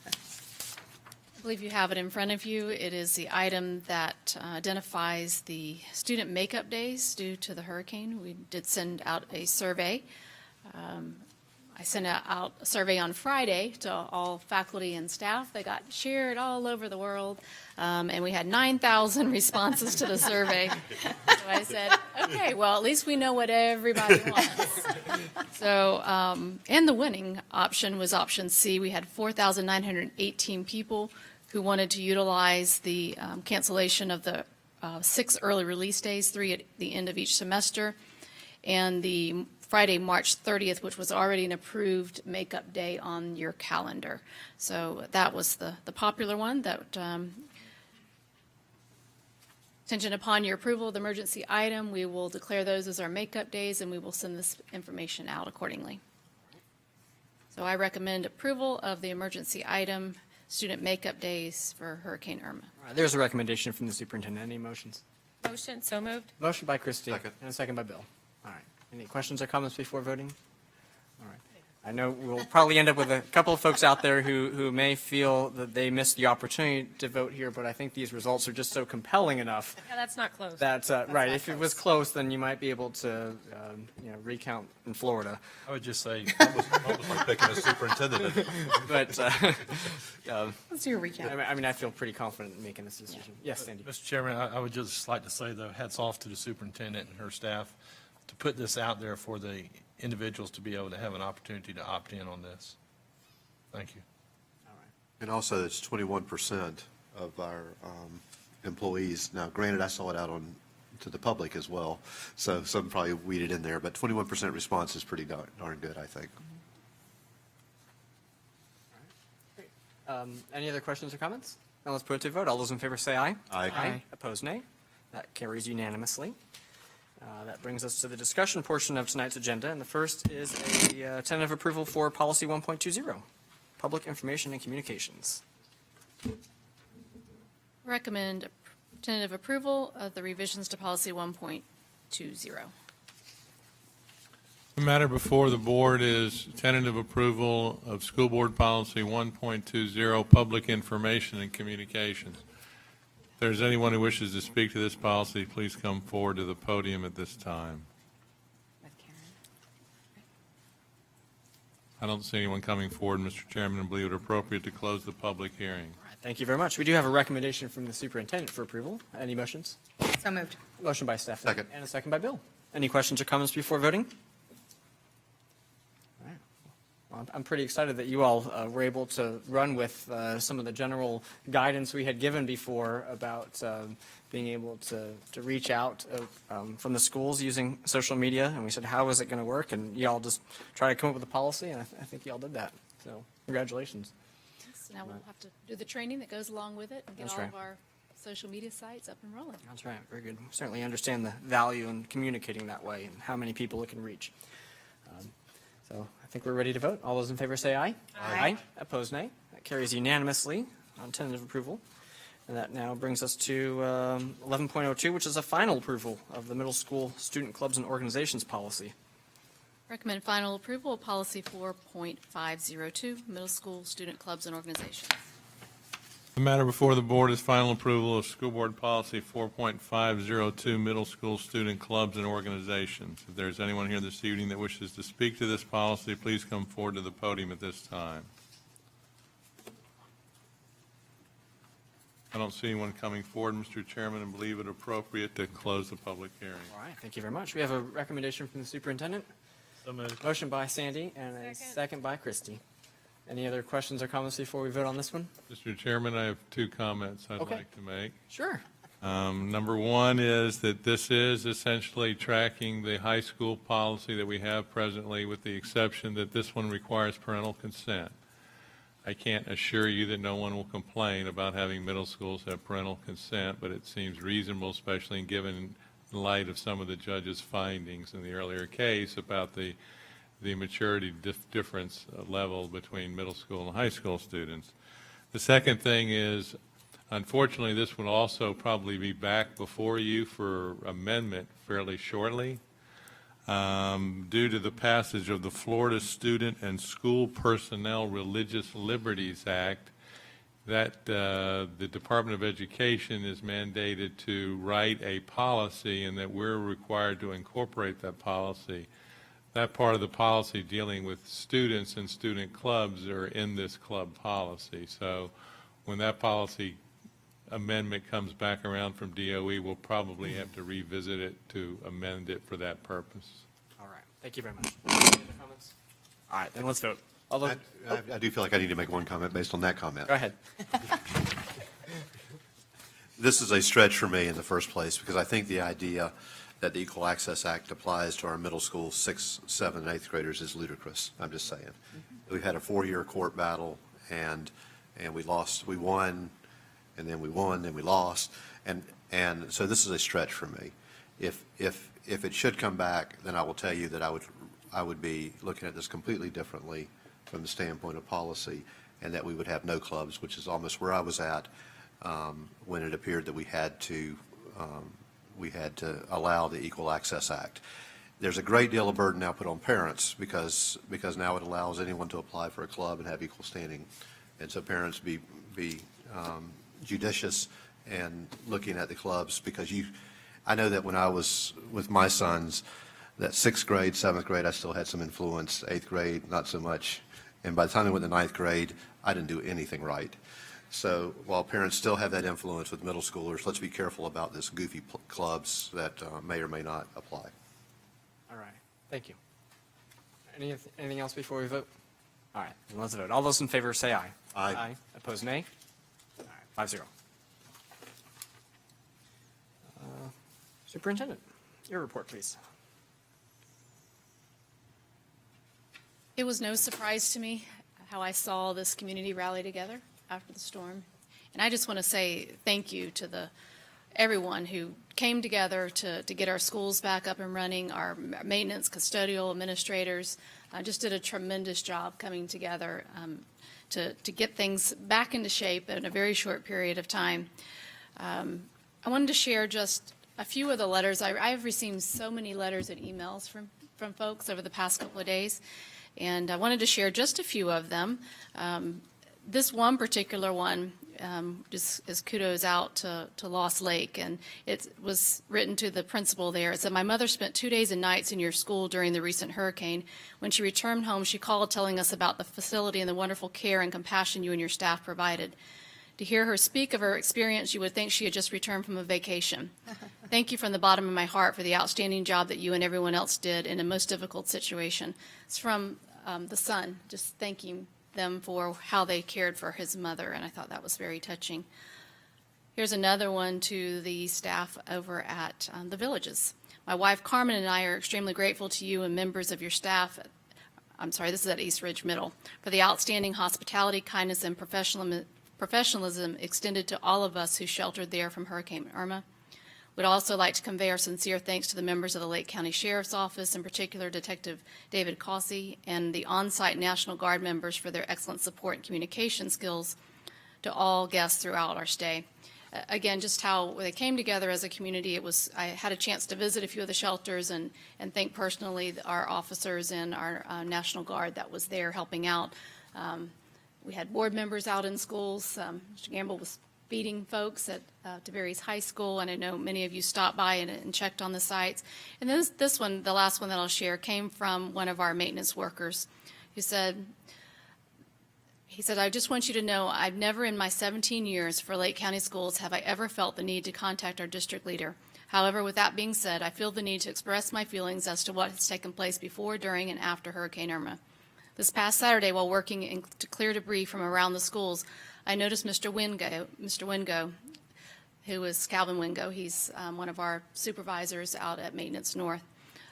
believe you have it in front of you. It is the item that identifies the student makeup days due to the hurricane. We did send out a survey. I sent out a survey on Friday to all faculty and staff. They got shared all over the world, and we had 9,000 responses to the survey. So I said, okay, well, at least we know what everybody wants. So, and the winning option was option C. We had 4,918 people who wanted to utilize the cancellation of the 6 early release days, 3 at the end of each semester, and the Friday, March 30th, which was already an approved makeup day on your calendar. So that was the popular one that contingent upon your approval of the emergency item, we will declare those as our makeup days, and we will send this information out accordingly. So I recommend approval of the emergency item, student makeup days for Hurricane Irma. All right, there's a recommendation from the superintendent. Any motions? Motion, so moved. Motion by Christie. Second. And a second by Bill. All right. Any questions or comments before voting? All right. I know we'll probably end up with a couple of folks out there who may feel that they missed the opportunity to vote here, but I think these results are just so compelling enough Yeah, that's not close. that, right, if it was close, then you might be able to, recount in Florida. I would just say, almost like picking a superintendent. But, Let's do a recap. I mean, I feel pretty confident in making this decision. Yes, Sandy? Mr. Chairman, I would just like to say, though, hats off to the superintendent and her staff to put this out there for the individuals to be able to have an opportunity to opt in on this. Thank you. All right. And also, it's 21% of our employees. Now, granted, I saw it out to the public as well, so some probably weeded in there, but 21% response is pretty darn good, I think. Any other questions or comments? Now let's put it to vote. All those in favor say aye. Aye. Opposed, nay. That carries unanimously. That brings us to the discussion portion of tonight's agenda, and the first is a tentative approval for policy 1.20, public information and communications. Recommend tentative approval of the revisions to policy 1.20. The matter before the board is tentative approval of School Board Policy 1.20, Public Information and Communications. If there's anyone who wishes to speak to this policy, please come forward to the podium at this time. I don't see anyone coming forward, Mr. Chairman, and believe it appropriate to close the public hearing. All right, thank you very much. We do have a recommendation from the superintendent for approval. Any motions? So moved. Motion by Stephanie. Second. And a second by Bill. Any questions or comments before voting? All right. Well, I'm pretty excited that you all were able to run with some of the general guidance we had given before about being able to reach out from the schools using social media. And we said, how is it going to work? And you all just try to come up with a policy, and I think you all did that. So congratulations. So now we'll have to do the training that goes along with it and get That's all right. of our social media sites up and rolling. That's right, very good. We certainly understand the value in communicating that way and how many people it can reach. So I think we're ready to vote. All those in favor say aye. Aye. Opposed, nay. That carries unanimously on tentative approval. And that now brings us to 11.02, which is a final approval of the middle school student clubs and organizations policy. Recommend final approval of policy 4.502, middle school student clubs and organizations. The matter before the board is final approval of School Board Policy 4.502, Middle School Student Clubs and Organizations. If there's anyone here this evening that wishes to speak to this policy, please come forward to the podium at this time. I don't see anyone coming forward, Mr. Chairman, and believe it appropriate to close the public hearing. All right, thank you very much. We have a recommendation from the superintendent. So moved. Motion by Sandy and a second by Christie. Any other questions or comments before we vote on this one? Mr. Chairman, I have two comments I'd Okay. like to make. Sure. Number one is that this is essentially tracking the high school policy that we have presently, with the exception that this one requires parental consent. I can't assure you that no one will complain about having middle schools have parental consent, but it seems reasonable, especially given in light of some of the judge's findings in the earlier case about the maturity difference level between middle school and high school students. The second thing is, unfortunately, this will also probably be back before you for amendment fairly shortly, due to the passage of the Florida Student and School Personnel Religious Liberties Act, that the Department of Education is mandated to write a policy, and that we're required to incorporate that policy. That part of the policy dealing with students and student clubs are in this club policy. So when that policy amendment comes back around from DOE, we'll probably have to revisit it to amend it for that purpose. All right, thank you very much. Any other comments? All right, then let's vote. All those, I do feel like I need to make one comment based on that comment. go ahead. This is a stretch for me in the first place, because I think the idea that the Equal Access Act applies to our middle school 6th, 7th, and 8th graders is ludicrous. I'm just saying. We've had a 4-year court battle, and we lost. We won, and then we won, then we lost. And so this is a stretch for me. If it should come back, then I will tell you that I would be looking at this completely differently from the standpoint of policy, and that we would have no clubs, which is almost where I was at when it appeared that we had to allow the Equal Access Act. There's a great deal of burden now put on parents because now it allows anyone to apply for a club and have equal standing. And so parents be judicious and looking at the clubs, because I know that when I was with my sons, that 6th grade, 7th grade, I still had some influence. 8th grade, not so much. And by the time they went to 9th grade, I didn't do anything right. So while parents still have that influence with middle schoolers, let's be careful about this goofy clubs that may or may not apply. All right, thank you. Anything else before we vote? All right, then let's vote. All those in favor say aye. Aye. Opposed, nay. All right, 5-0. Superintendent, your report, please. It was no surprise to me how I saw this community rally together after the storm. And I just want to say thank you to everyone who came together to get our schools back up and running, our maintenance, custodial, administrators, just did a tremendous job coming together to get things back into shape in a very short period of time. I wanted to share just a few of the letters. I've received so many letters and emails from folks over the past couple of days, and I wanted to share just a few of them. This one particular one just is kudos out to Lost Lake, and it was written to the principal there. It said, "My mother spent 2 days and nights in your school during the recent hurricane. When she returned home, she called telling us about the facility and the wonderful care and compassion you and your staff provided. To hear her speak of her experience, you would think she had just returned from a vacation. Thank you from the bottom of my heart for the outstanding job that you and everyone else did in a most difficult situation." It's from the son, just thanking them for how they cared for his mother, and I thought that was very touching. Here's another one to the staff over at the Villages. "My wife Carmen and I are extremely grateful to you and members of your staff, this is at East Ridge Middle, for the outstanding hospitality, kindness, and professionalism extended to all of us who sheltered there from Hurricane Irma. Would also like to convey our sincere thanks to the members of the Lake County Sheriff's Office, in particular Detective David Causey, and the on-site National Guard members for their excellent support and communication skills to all guests throughout our stay." Again, just how they came together as a community. I had a chance to visit a few of the shelters and thank personally our officers and our National Guard that was there helping out. We had board members out in schools. Mr. Gamble was feeding folks at DeBerry's High School, and I know many of you stopped by and checked on the sites. And this one, the last one that I'll share, came from one of our maintenance workers who said, "I just want you to know I've never in my 17 years for Lake County Schools have I ever felt the need to contact our district leader. However, with that being said, I feel the need to express my feelings as to what has taken place before, during, and after Hurricane Irma. This past Saturday, while working to clear debris from around the schools, I noticed Mr. Wingo, who is Calvin Wingo, he's one of our supervisors out at Maintenance North,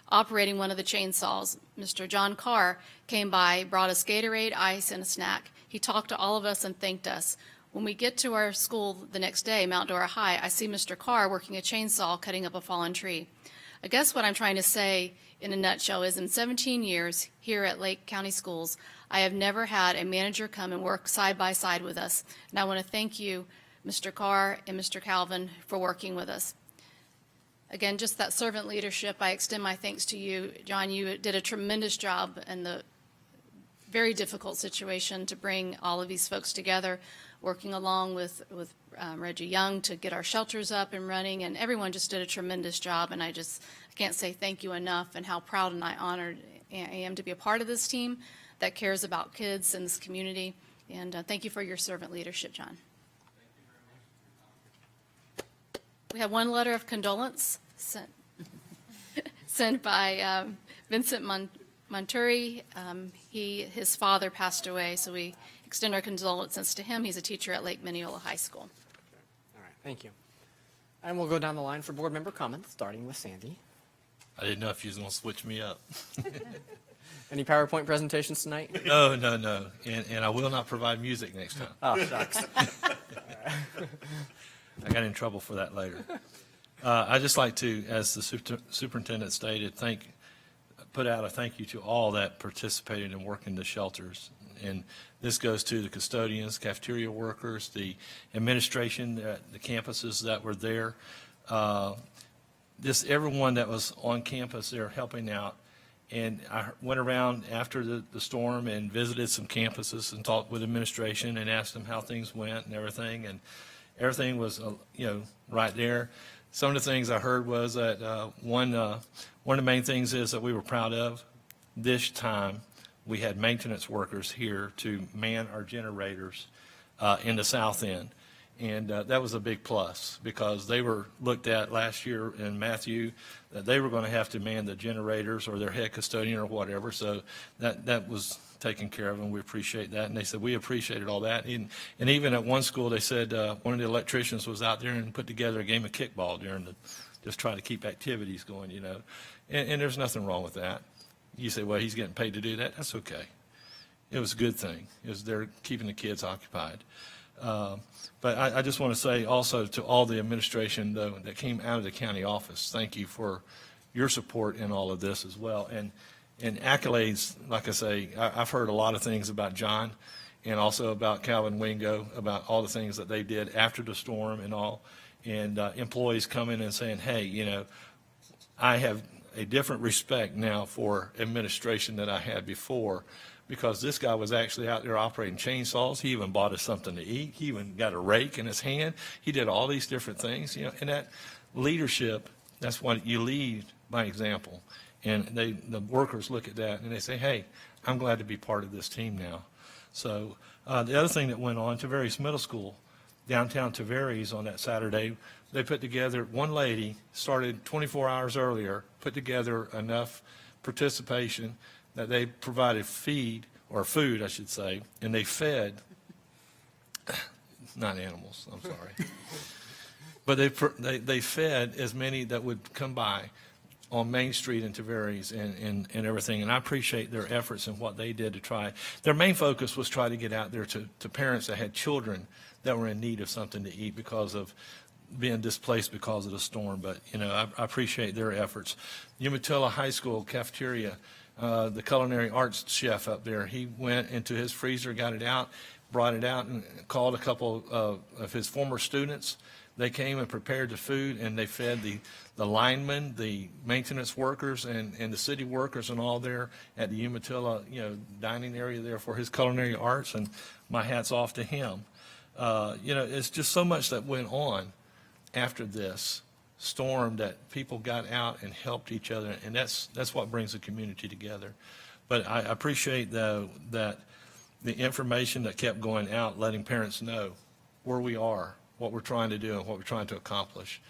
operating one of the chainsaws. Mr. John Carr came by, brought us Gatorade, ice, and a snack. He talked to all of us and thanked us. When we get to our school the next day, Mount Dora High, I see Mr. Carr working a chainsaw cutting up a fallen tree. I guess what I'm trying to say in a nutshell is in 17 years here at Lake County Schools, I have never had a manager come and work side by side with us. And I want to thank you, Mr. Carr and Mr. Calvin, for working with us." Again, just that servant leadership, I extend my thanks to you. John, you did a tremendous job in the very difficult situation to bring all of these folks together, working along with Reggie Young to get our shelters up and running, and everyone just did a tremendous job, and I can't say thank you enough, and how proud and honored I am to be a part of this team that cares about kids in this community, and thank you for your servant leadership, John. We have one letter of condolence sent by Vincent Monturi. His father passed away, so we extend our condolences to him. He's a teacher at Lake Mineola High School. All right, thank you. And we'll go down the line for board member comments, starting with Sandy. I didn't know if you was going to switch me up. Any PowerPoint presentations tonight? No. And I will not provide music next time. Oh, shucks. I got in trouble for that later. I'd just like to, as the superintendent stated, put out a thank you to all that participated in working the shelters. And this goes to the custodians, cafeteria workers, the administration, the campuses that were there. Just everyone that was on campus there helping out. And I went around after the storm and visited some campuses and talked with administration and asked them how things went and everything. And everything was, right there. Some of the things I heard was that one of the main things is that we were proud of. This time, we had maintenance workers here to man our generators in the south end. And that was a big plus because they were looked at last year in Matthew that they were going to have to man the generators or their head custodian or whatever. So that was taken care of, and we appreciate that. And they said we appreciated all that. And even at one school, they said one of the electricians was out there and put together a game of kickball just try to keep activities going, And there's nothing wrong with that. You say, well, he's getting paid to do that. That's okay. It was a good thing. They're keeping the kids occupied. But I just want to say also to all the administration, though, that came out of the county office, thank you for your support in all of this as well. And accolades, like I say, I've heard a lot of things about John and also about Calvin Wingo, about all the things that they did after the storm and all. and employees coming and saying, hey, you know, I have a different respect now for administration than I had before, because this guy was actually out there operating chainsaws. He even bought us something to eat. He even got a rake in his hand. He did all these different things, you know, and that leadership, that's what you lead by example. And the workers look at that and they say, hey, I'm glad to be part of this team now. So the other thing that went on, Tavares Middle School, downtown Tavares on that Saturday, they put together, one lady started 24 hours earlier, put together enough participation that they provided food, I should say, and they fed, not animals, I'm sorry, but they fed as many that would come by on Main Street in Tavares and everything. And I appreciate their efforts and what they did to try. Their main focus was try to get out there to parents that had children that were in need of something to eat because of being displaced because of the storm. But, you know, I appreciate their efforts. Umatilla High School cafeteria, the culinary arts chef up there, he went into his freezer, got it out, brought it out, and called a couple of his former students. They came and prepared the food, and they fed the linemen, the maintenance workers, and the city workers and all there at the Umatilla, you know, dining area there for his culinary arts, and my hat's off to him. You know, it's just so much that went on after this storm that people got out and helped each other, and that's what brings the community together. But I appreciate, though, that the information that kept going out, letting parents know where we are, what we're trying to do, and what we're trying to accomplish.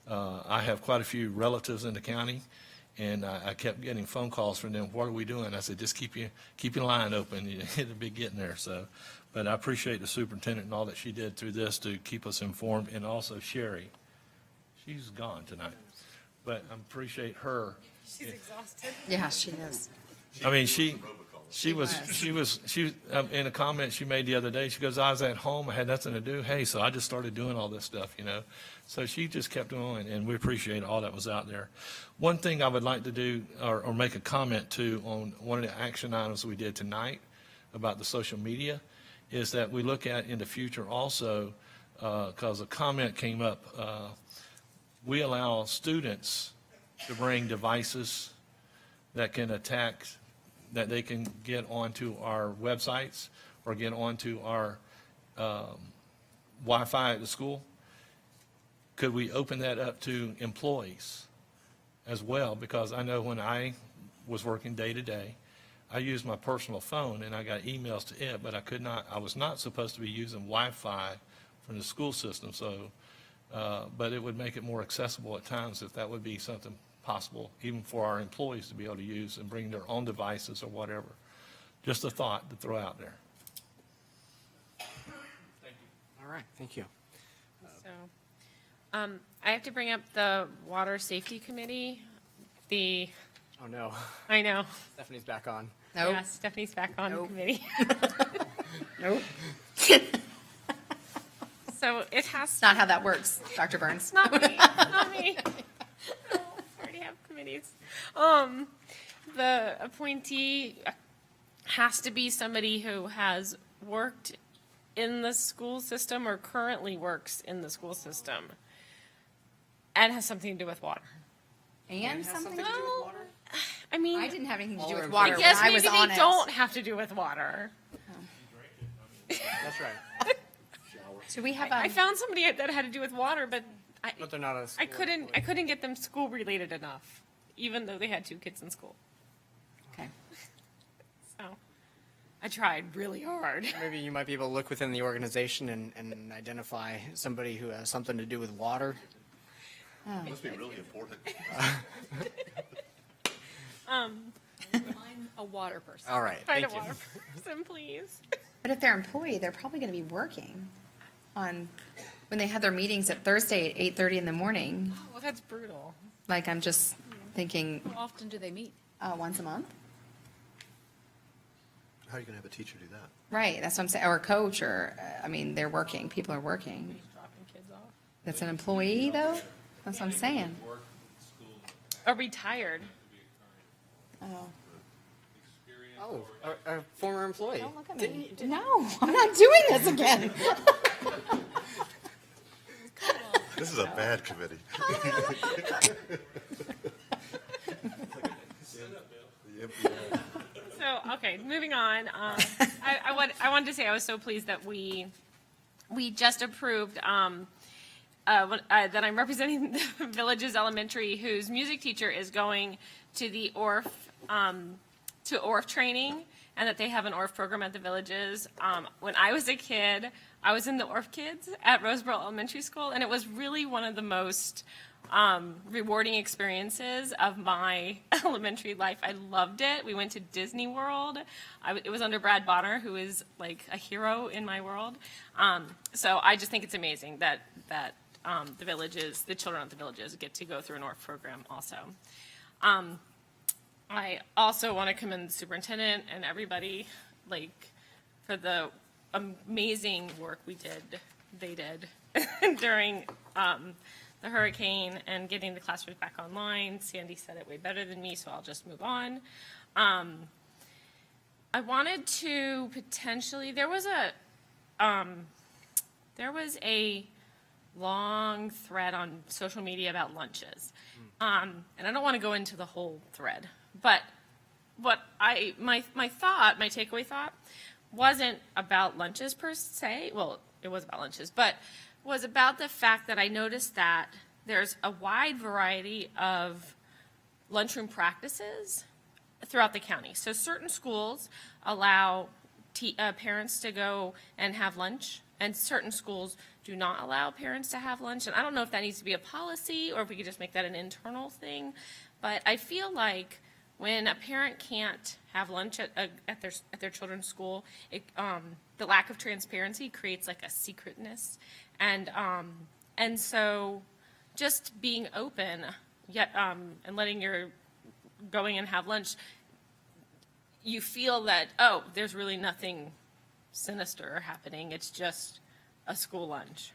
I have quite a few relatives in the county, and I kept getting phone calls from them. What are we doing? I said, just keep your line open. It'll be getting there. So, but I appreciate the superintendent and all that she did through this to keep us informed, and also Sherry. She's gone tonight, but I appreciate her. She's exhausted. Yeah, she is. I mean, she was in a comment she made the other day. She goes, I was at home, I had nothing to do. Hey, so I just started doing all this stuff, you know. So she just kept going, and we appreciate all that was out there. One thing I would like to do, or make a comment to, on one of the action items we did tonight about the social media, is that we look at in the future also, because a comment came up, we allow students to bring devices that can attack, that they can get onto our websites or get onto our Wi-Fi at the school. Could we open that up to employees as well? Because I know when I was working day to day, I used my personal phone and I got emails to it, but I was not supposed to be using Wi-Fi from the school system. So, but it would make it more accessible at times if that would be something possible, even for our employees to be able to use and bring their own devices or whatever. Just a thought to throw out there. Thank you. All right, thank you. So, I have to bring up the Water Safety Committee. Oh, no. I know. Stephanie's back on. Nope. Yeah, Stephanie's back on the Nope. committee. Nope. So it has It's not how that works, Dr. Burns. Not me. Not me. No, I already have committees. The appointee has to be somebody who has worked in the school system or currently works in the school system and has something to do with water. And something to do Well, with water? I mean, I didn't have anything to do All with or water I when guess I was maybe on they it. don't have to do with water. That's right. Do we have I found somebody that had to do with water, but But they're not a I school couldn't employee. get them school related enough, even though they had 2 kids in school. Okay. So I tried really hard. Maybe you might be able to look within the organization and identify somebody who has something to do with water. Must be really important. I'm a water person. All right, Find thank a you. water person, please. But if they're employee, they're probably going to be working on, when they have their meetings at Thursday at 8:30 in the morning. Well, that's brutal. Like, I'm just thinking, How often do they meet? once a month? How are you going to have a teacher do that? Right, that's what I'm saying, or a coach, or, I mean, they're working, people are working. Dropping kids off. That's an employee, though? That's what I'm saying. Or retired. Oh. Oh, a former employee. Don't look at me. No, I'm not doing this again. This is a bad committee. So, okay, moving on. I wanted to say I was so pleased that we just approved that I'm representing the Villages Elementary, whose music teacher is going to the ORF training, and that they have an ORF program at the Villages. When I was a kid, I was in the ORF Kids at Roseboro Elementary School, and it was really one of the most rewarding experiences of my elementary life. I loved it. We went to Disney World. It was under Brad Bonner, who is like a hero in my world. So I just think it's amazing that the Villages, the children at the Villages, get to go through an ORF program also. I also want to commend the superintendent and everybody, for the amazing work they did during the hurricane and getting the classrooms back online. Sandy said it way better than me, so I'll just move on. I wanted to potentially, there was a long thread on social media about lunches. And I don't want to go into the whole thread, but my takeaway thought wasn't about lunches per se. Well, it was about lunches, but was about the fact that I noticed that there's a wide variety of lunchroom practices throughout the county. So certain schools allow parents to go and have lunch, and certain schools do not allow parents to have lunch. And I don't know if that needs to be a policy or if we could just make that an internal thing. But I feel like when a parent can't have lunch at their children's school, the lack of transparency creates like a secretness. And so just being open and letting your going and have lunch, you feel that, oh, there's really nothing sinister happening. It's just a school lunch.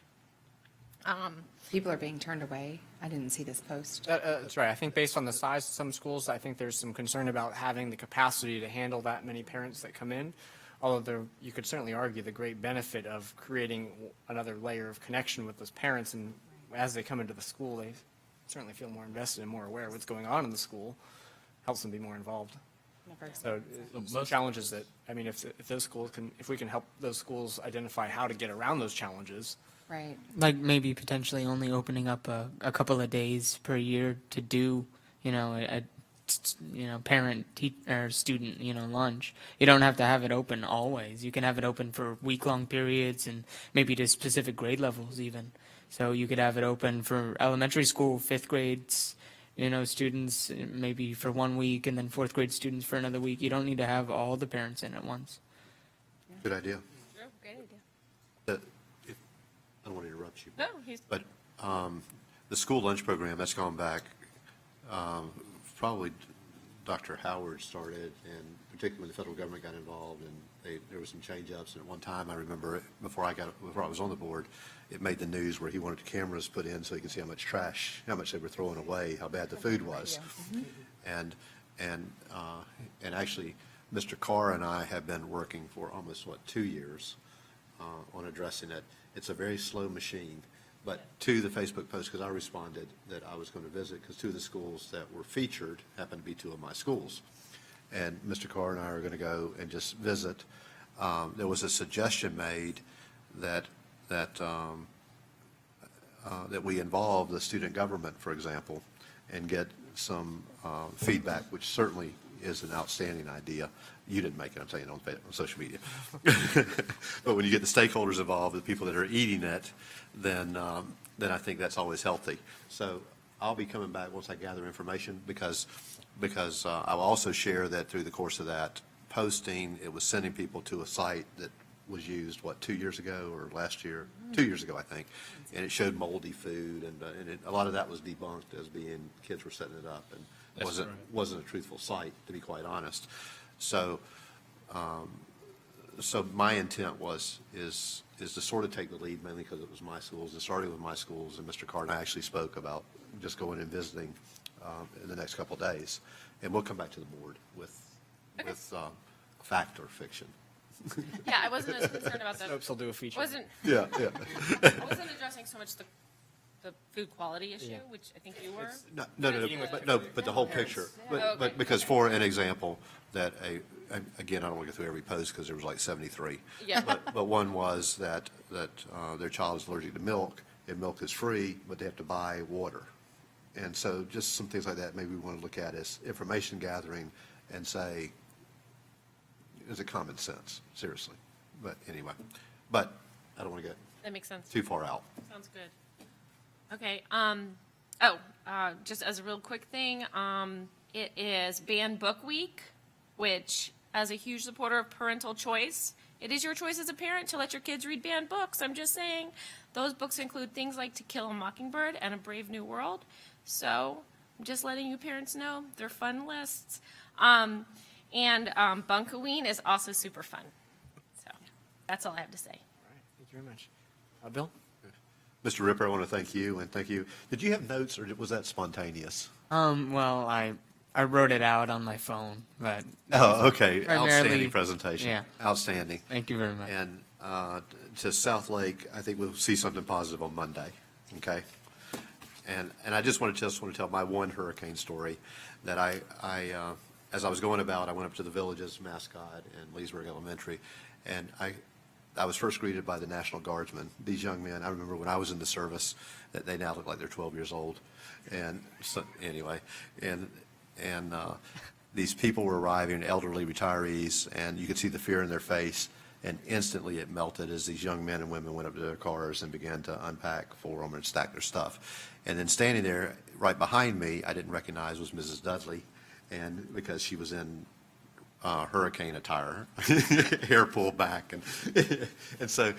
People are being turned away. I didn't see this post. That's right. I think based on the size of some schools, I think there's some concern about having the capacity to handle that many parents that come in. Although you could certainly argue the great benefit of creating another layer of connection with those parents, and as they come into the school, they certainly feel more invested and more aware of what's going on in the school, helps them be more involved. So some challenges that, I mean, if those schools if we can help those schools identify how to get around those challenges. Right. Like maybe potentially only opening up a couple of days per year to do, a parent or student, lunch. You don't have to have it open always. You can have it open for week-long periods and maybe to specific grade levels even. So you could have it open for elementary school, 5th grades, students maybe for 1 week, and then 4th grade students for another week. You don't need to have all the parents in at once. Good idea. Great idea. I don't want to interrupt you. No, But the school lunch program, that's gone back, probably Dr. Howard started, and particularly when the federal government got involved, and there were some change-ups. And at one time, I remember it, before I was on the board, it made the news where he wanted cameras put in so he could see how much trash, how much they were throwing away, how bad the food was. And actually, Mr. Carr and I have been working for almost, 2 years on addressing it. It's a very slow machine, but to the Facebook post, because I responded that I was going to visit, because 2 of the schools that were featured happen to be 2 of my schools. And Mr. Carr and I are going to go and just visit. There was a suggestion made that we involve the student government, for example, and get some feedback, which certainly is an outstanding idea. You didn't make it, I'm saying on social media. But when you get the stakeholders involved, the people that are eating it, then I think that's always healthy. So I'll be coming back once I gather information, because I'll also share that through the course of that posting, it was sending people to a site that was used, 2 years ago or last year? 2 years ago, I think. And it showed moldy food, and a lot of that was debunked as being kids were setting it up, and wasn't a truthful site, to be quite honest. So my intent is to sort of take the lead, mainly because it was my schools, and starting with my schools, and Mr. Carr and I actually spoke about just going and visiting in the next couple of days, and we'll come back to the board with fact or fiction. Yeah, I wasn't as concerned about that. Hopes will do a feature. I wasn't Yeah. addressing so much the food quality issue, Yeah. which I think you were. But the whole picture, but because for an example, that again, I don't want to go through every post because there was like 73. Yeah. But one was that their child is allergic to milk, and milk is free, but they have to buy water. And so just some things like that, maybe we want to look at as information gathering and say, is it common sense, seriously? But anyway, but I don't want to get That makes sense. too far out. Sounds good. Okay, just as a real quick thing, it is Banned Book Week, which, as a huge supporter of parental choice, it is your choice as a parent to let your kids read banned books. I'm just saying, those books include things like To Kill a Mockingbird and A Brave New World. So, I'm just letting you parents know, they're fun lists. And Bunkoween is also super fun. So, that's all I have to say. All right, thank you very much. Bill? Mr. Ripper, I want to thank you, and thank you. Did you have notes, or was that spontaneous? Well, I wrote it out on my phone, but Oh, okay. primarily- Outstanding presentation. Yeah. Outstanding. Thank you very much. And to South Lake, I think we'll see something positive on Monday, okay? And I just want to tell my one hurricane story, that I as I was going about, I went up to the Villages mascot in Leesburg Elementary, and I was first greeted by the National Guardsmen. These young men, I remember when I was in the service, that they now look like they're 12 years old. And so, anyway, and these people were arriving, elderly retirees, and you could see the fear in their face, and instantly it melted as these young men and women went up to their cars and began to unpack for them and stack their stuff. And then standing there right behind me, I didn't recognize, was Mrs. Dudley, and because she was in hurricane attire, hair pulled back, and so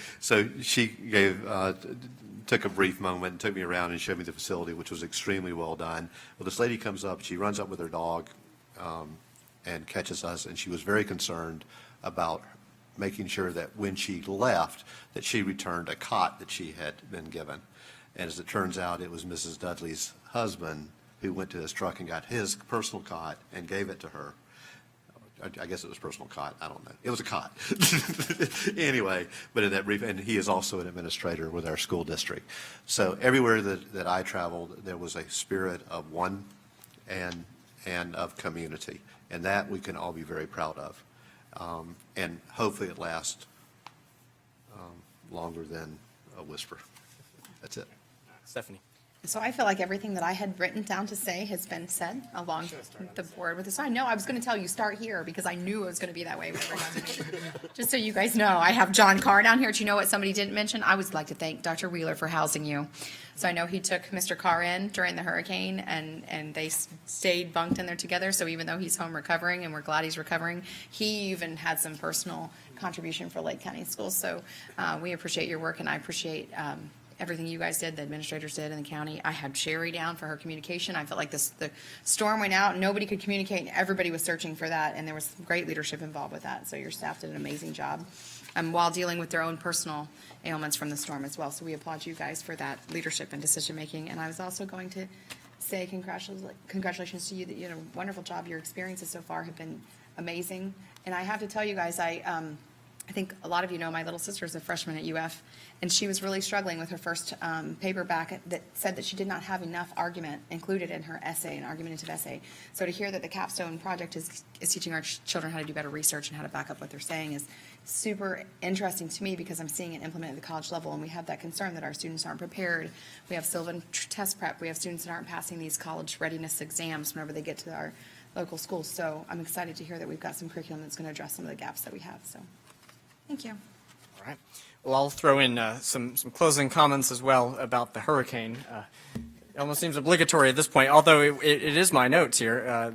she took a brief moment and took me around and showed me the facility, which was extremely well done. Well, this lady comes up, she runs up with her dog and catches us, and she was very concerned about making sure that when she left, that she returned a cot that she had been given. And as it turns out, it was Mrs. Dudley's husband who went to his truck and got his personal cot and gave it to her. I guess it was personal cot. I don't know. It was a cot. Anyway, but in that brief, and he is also an administrator with our school district. So everywhere that I traveled, there was a spirit of one and of community. And that we can all be very proud of. And hopefully it lasts longer than a whisper. That's it. Stephanie? So I feel like everything that I had written down to say has been said along the board with this. I know I was going to tell you, start here, because I knew it was going to be that way. Just so you guys know, I have John Carr down here. Do you know what somebody didn't mention? I would like to thank Dr. Wheeler for housing you. So I know he took Mr. Carr in during the hurricane, and they stayed bunked in there together. So even though he's home recovering, and we're glad he's recovering, he even had some personal contribution for Lake County Schools. So we appreciate your work, and I appreciate everything you guys did, the administrators did in the county. I had Sherry down for her communication. I felt like the storm went out, and nobody could communicate, and everybody was searching for that, and there was great leadership involved with that. So your staff did an amazing job, while dealing with their own personal ailments from the storm as well. So we applaud you guys for that leadership and decision-making. And I was also going to say congratulations to you, that you did a wonderful job. Your experiences so far have been amazing. And I have to tell you guys, I think a lot of you know my little sister is a freshman at UF, and she was really struggling with her first paperback that said that she did not have enough argument included in her essay, an argumentative essay. So to hear that the Capstone Project is teaching our children how to do better research and how to back up what they're saying is super interesting to me, because I'm seeing it implemented at the college level, and we have that concern that our students aren't prepared. We have Sylvan test prep. We have students that aren't passing these college readiness exams whenever they get to our local schools. So I'm excited to hear that we've got some curriculum that's going to address some of the gaps that we have. So. Thank you. All right. Well, I'll throw in some closing comments as well about the hurricane. It almost seems obligatory at this point, although it is my notes here,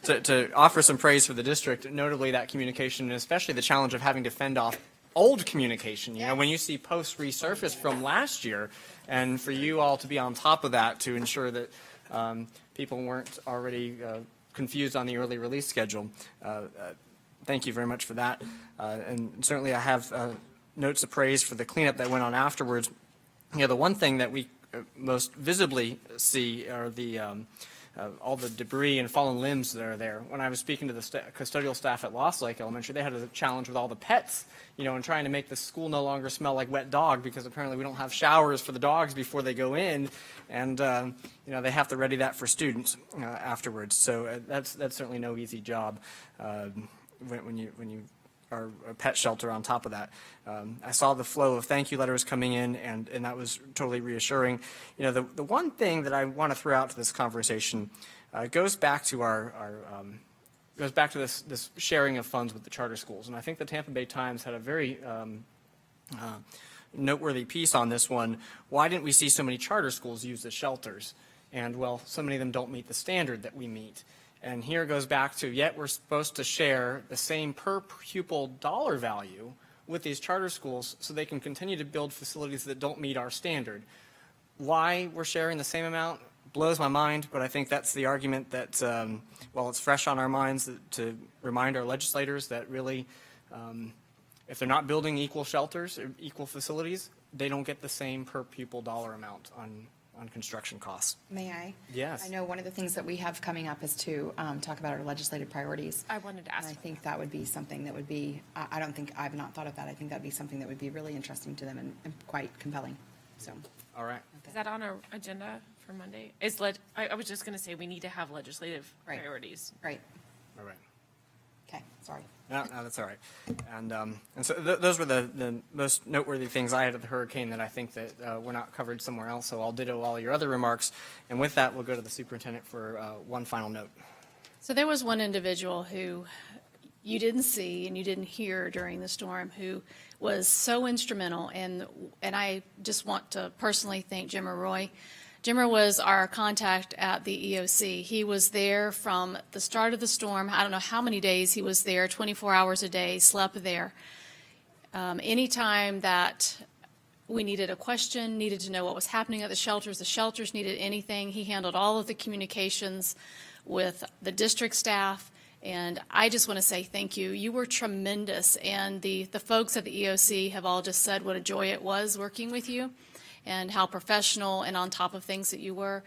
to offer some praise for the district, notably that communication, and especially the challenge of having to fend off old communication. You know, when you see posts resurface from last year, and for you all to be on top of that to ensure that people weren't already confused on the early release schedule. Thank you very much for that. And certainly I have notes of praise for the cleanup that went on afterwards. You know, the one thing that we most visibly see are the all the debris and fallen limbs that are there. When I was speaking to the custodial staff at Lost Lake Elementary, they had a challenge with all the pets, and trying to make the school no longer smell like wet dog, because apparently we don't have showers for the dogs before they go in, and they have to ready that for students afterwards. So that's certainly no easy job when you are a pet shelter on top of that. I saw the flow of thank you letters coming in, and that was totally reassuring. The one thing that I want to throw out to this conversation goes back to this sharing of funds with the charter schools. And I think the Tampa Bay Times had a very noteworthy piece on this one. Why didn't we see so many charter schools use the shelters? And, well, so many of them don't meet the standard that we meet. And here it goes back to, yet we're supposed to share the same per pupil dollar value with these charter schools so they can continue to build facilities that don't meet our standard. Why we're sharing the same amount blows my mind, but I think that's the argument that, while it's fresh on our minds, to remind our legislators that really, if they're not building equal shelters, or equal facilities, they don't get the same per pupil dollar amount on construction costs. May I? Yes. I know one of the things that we have coming up is to talk about our legislative priorities. I wanted to ask. And I think that would be something that would be, I've not thought of that. I think that'd be something that would be really interesting to them and quite compelling, so. All right. Is that on our agenda for Monday? I was just going to say, we need to have legislative Right. priorities. Right, All right. okay, sorry. No, that's all right. And so those were the most noteworthy things I had at the hurricane that I think that were not covered somewhere else. So I'll ditto all your other remarks. And with that, we'll go to the superintendent for one final note. So there was one individual who you didn't see and you didn't hear during the storm who was so instrumental, and I just want to personally thank Jimmer Roy. Jimmer was our contact at the EOC. He was there from the start of the storm. I don't know how many days he was there, 24 hours a day, slept there. Anytime that we needed a question, needed to know what was happening at the shelters needed anything, he handled all of the communications with the district staff. And I just want to say thank you. You were tremendous. And the folks at the EOC have all just said what a joy it was working with you, and how professional and on top of things that you were.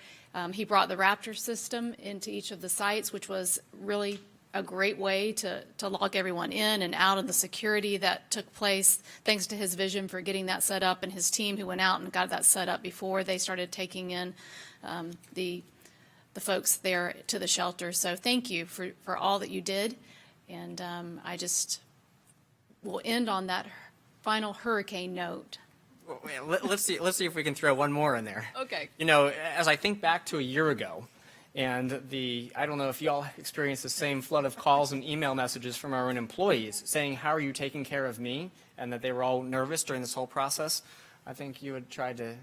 He brought the Raptor system into each of the sites, which was really a great way to log everyone in and out, and the security that took place, thanks to his vision for getting that set up, and his team who went out and got that set up before they started taking in the folks there to the shelter. So thank you for all that you did. And I just will end on that final hurricane note. Well, let's see if we can throw one more in there. Okay. As I think back to a year ago, and I don't know if y'all experienced the same flood of calls and email messages from our own employees saying, how are you taking care of me? And that they were all nervous during this whole process. I think you had tried to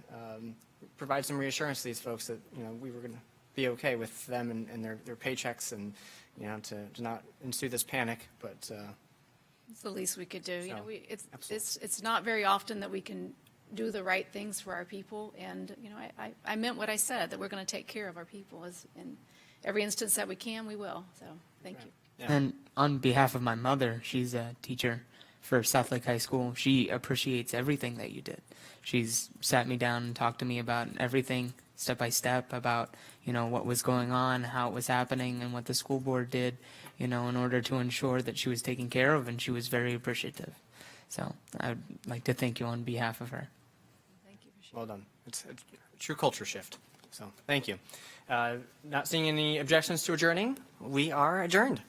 provide some reassurance to these folks that, we were going to be okay with them and their paychecks, and, to not ensue this panic, but. It's the least we could do. So, It's not very often that we can do the right things for our people. And, I meant what I said, that we're going to take care of our people. In every instance that we can, we will. So thank you. Yeah. And on behalf of my mother, she's a teacher for Southlake High School. She appreciates everything that you did. She's sat me down and talked to me about everything step by step, about, what was going on, how it was happening, and what the school board did, in order to ensure that she was taken care of, and she was very appreciative. So I'd like to thank you on behalf of her. Thank you. Well done. It's a true culture shift. So thank you. Not seeing any objections to adjourning, we are adjourned.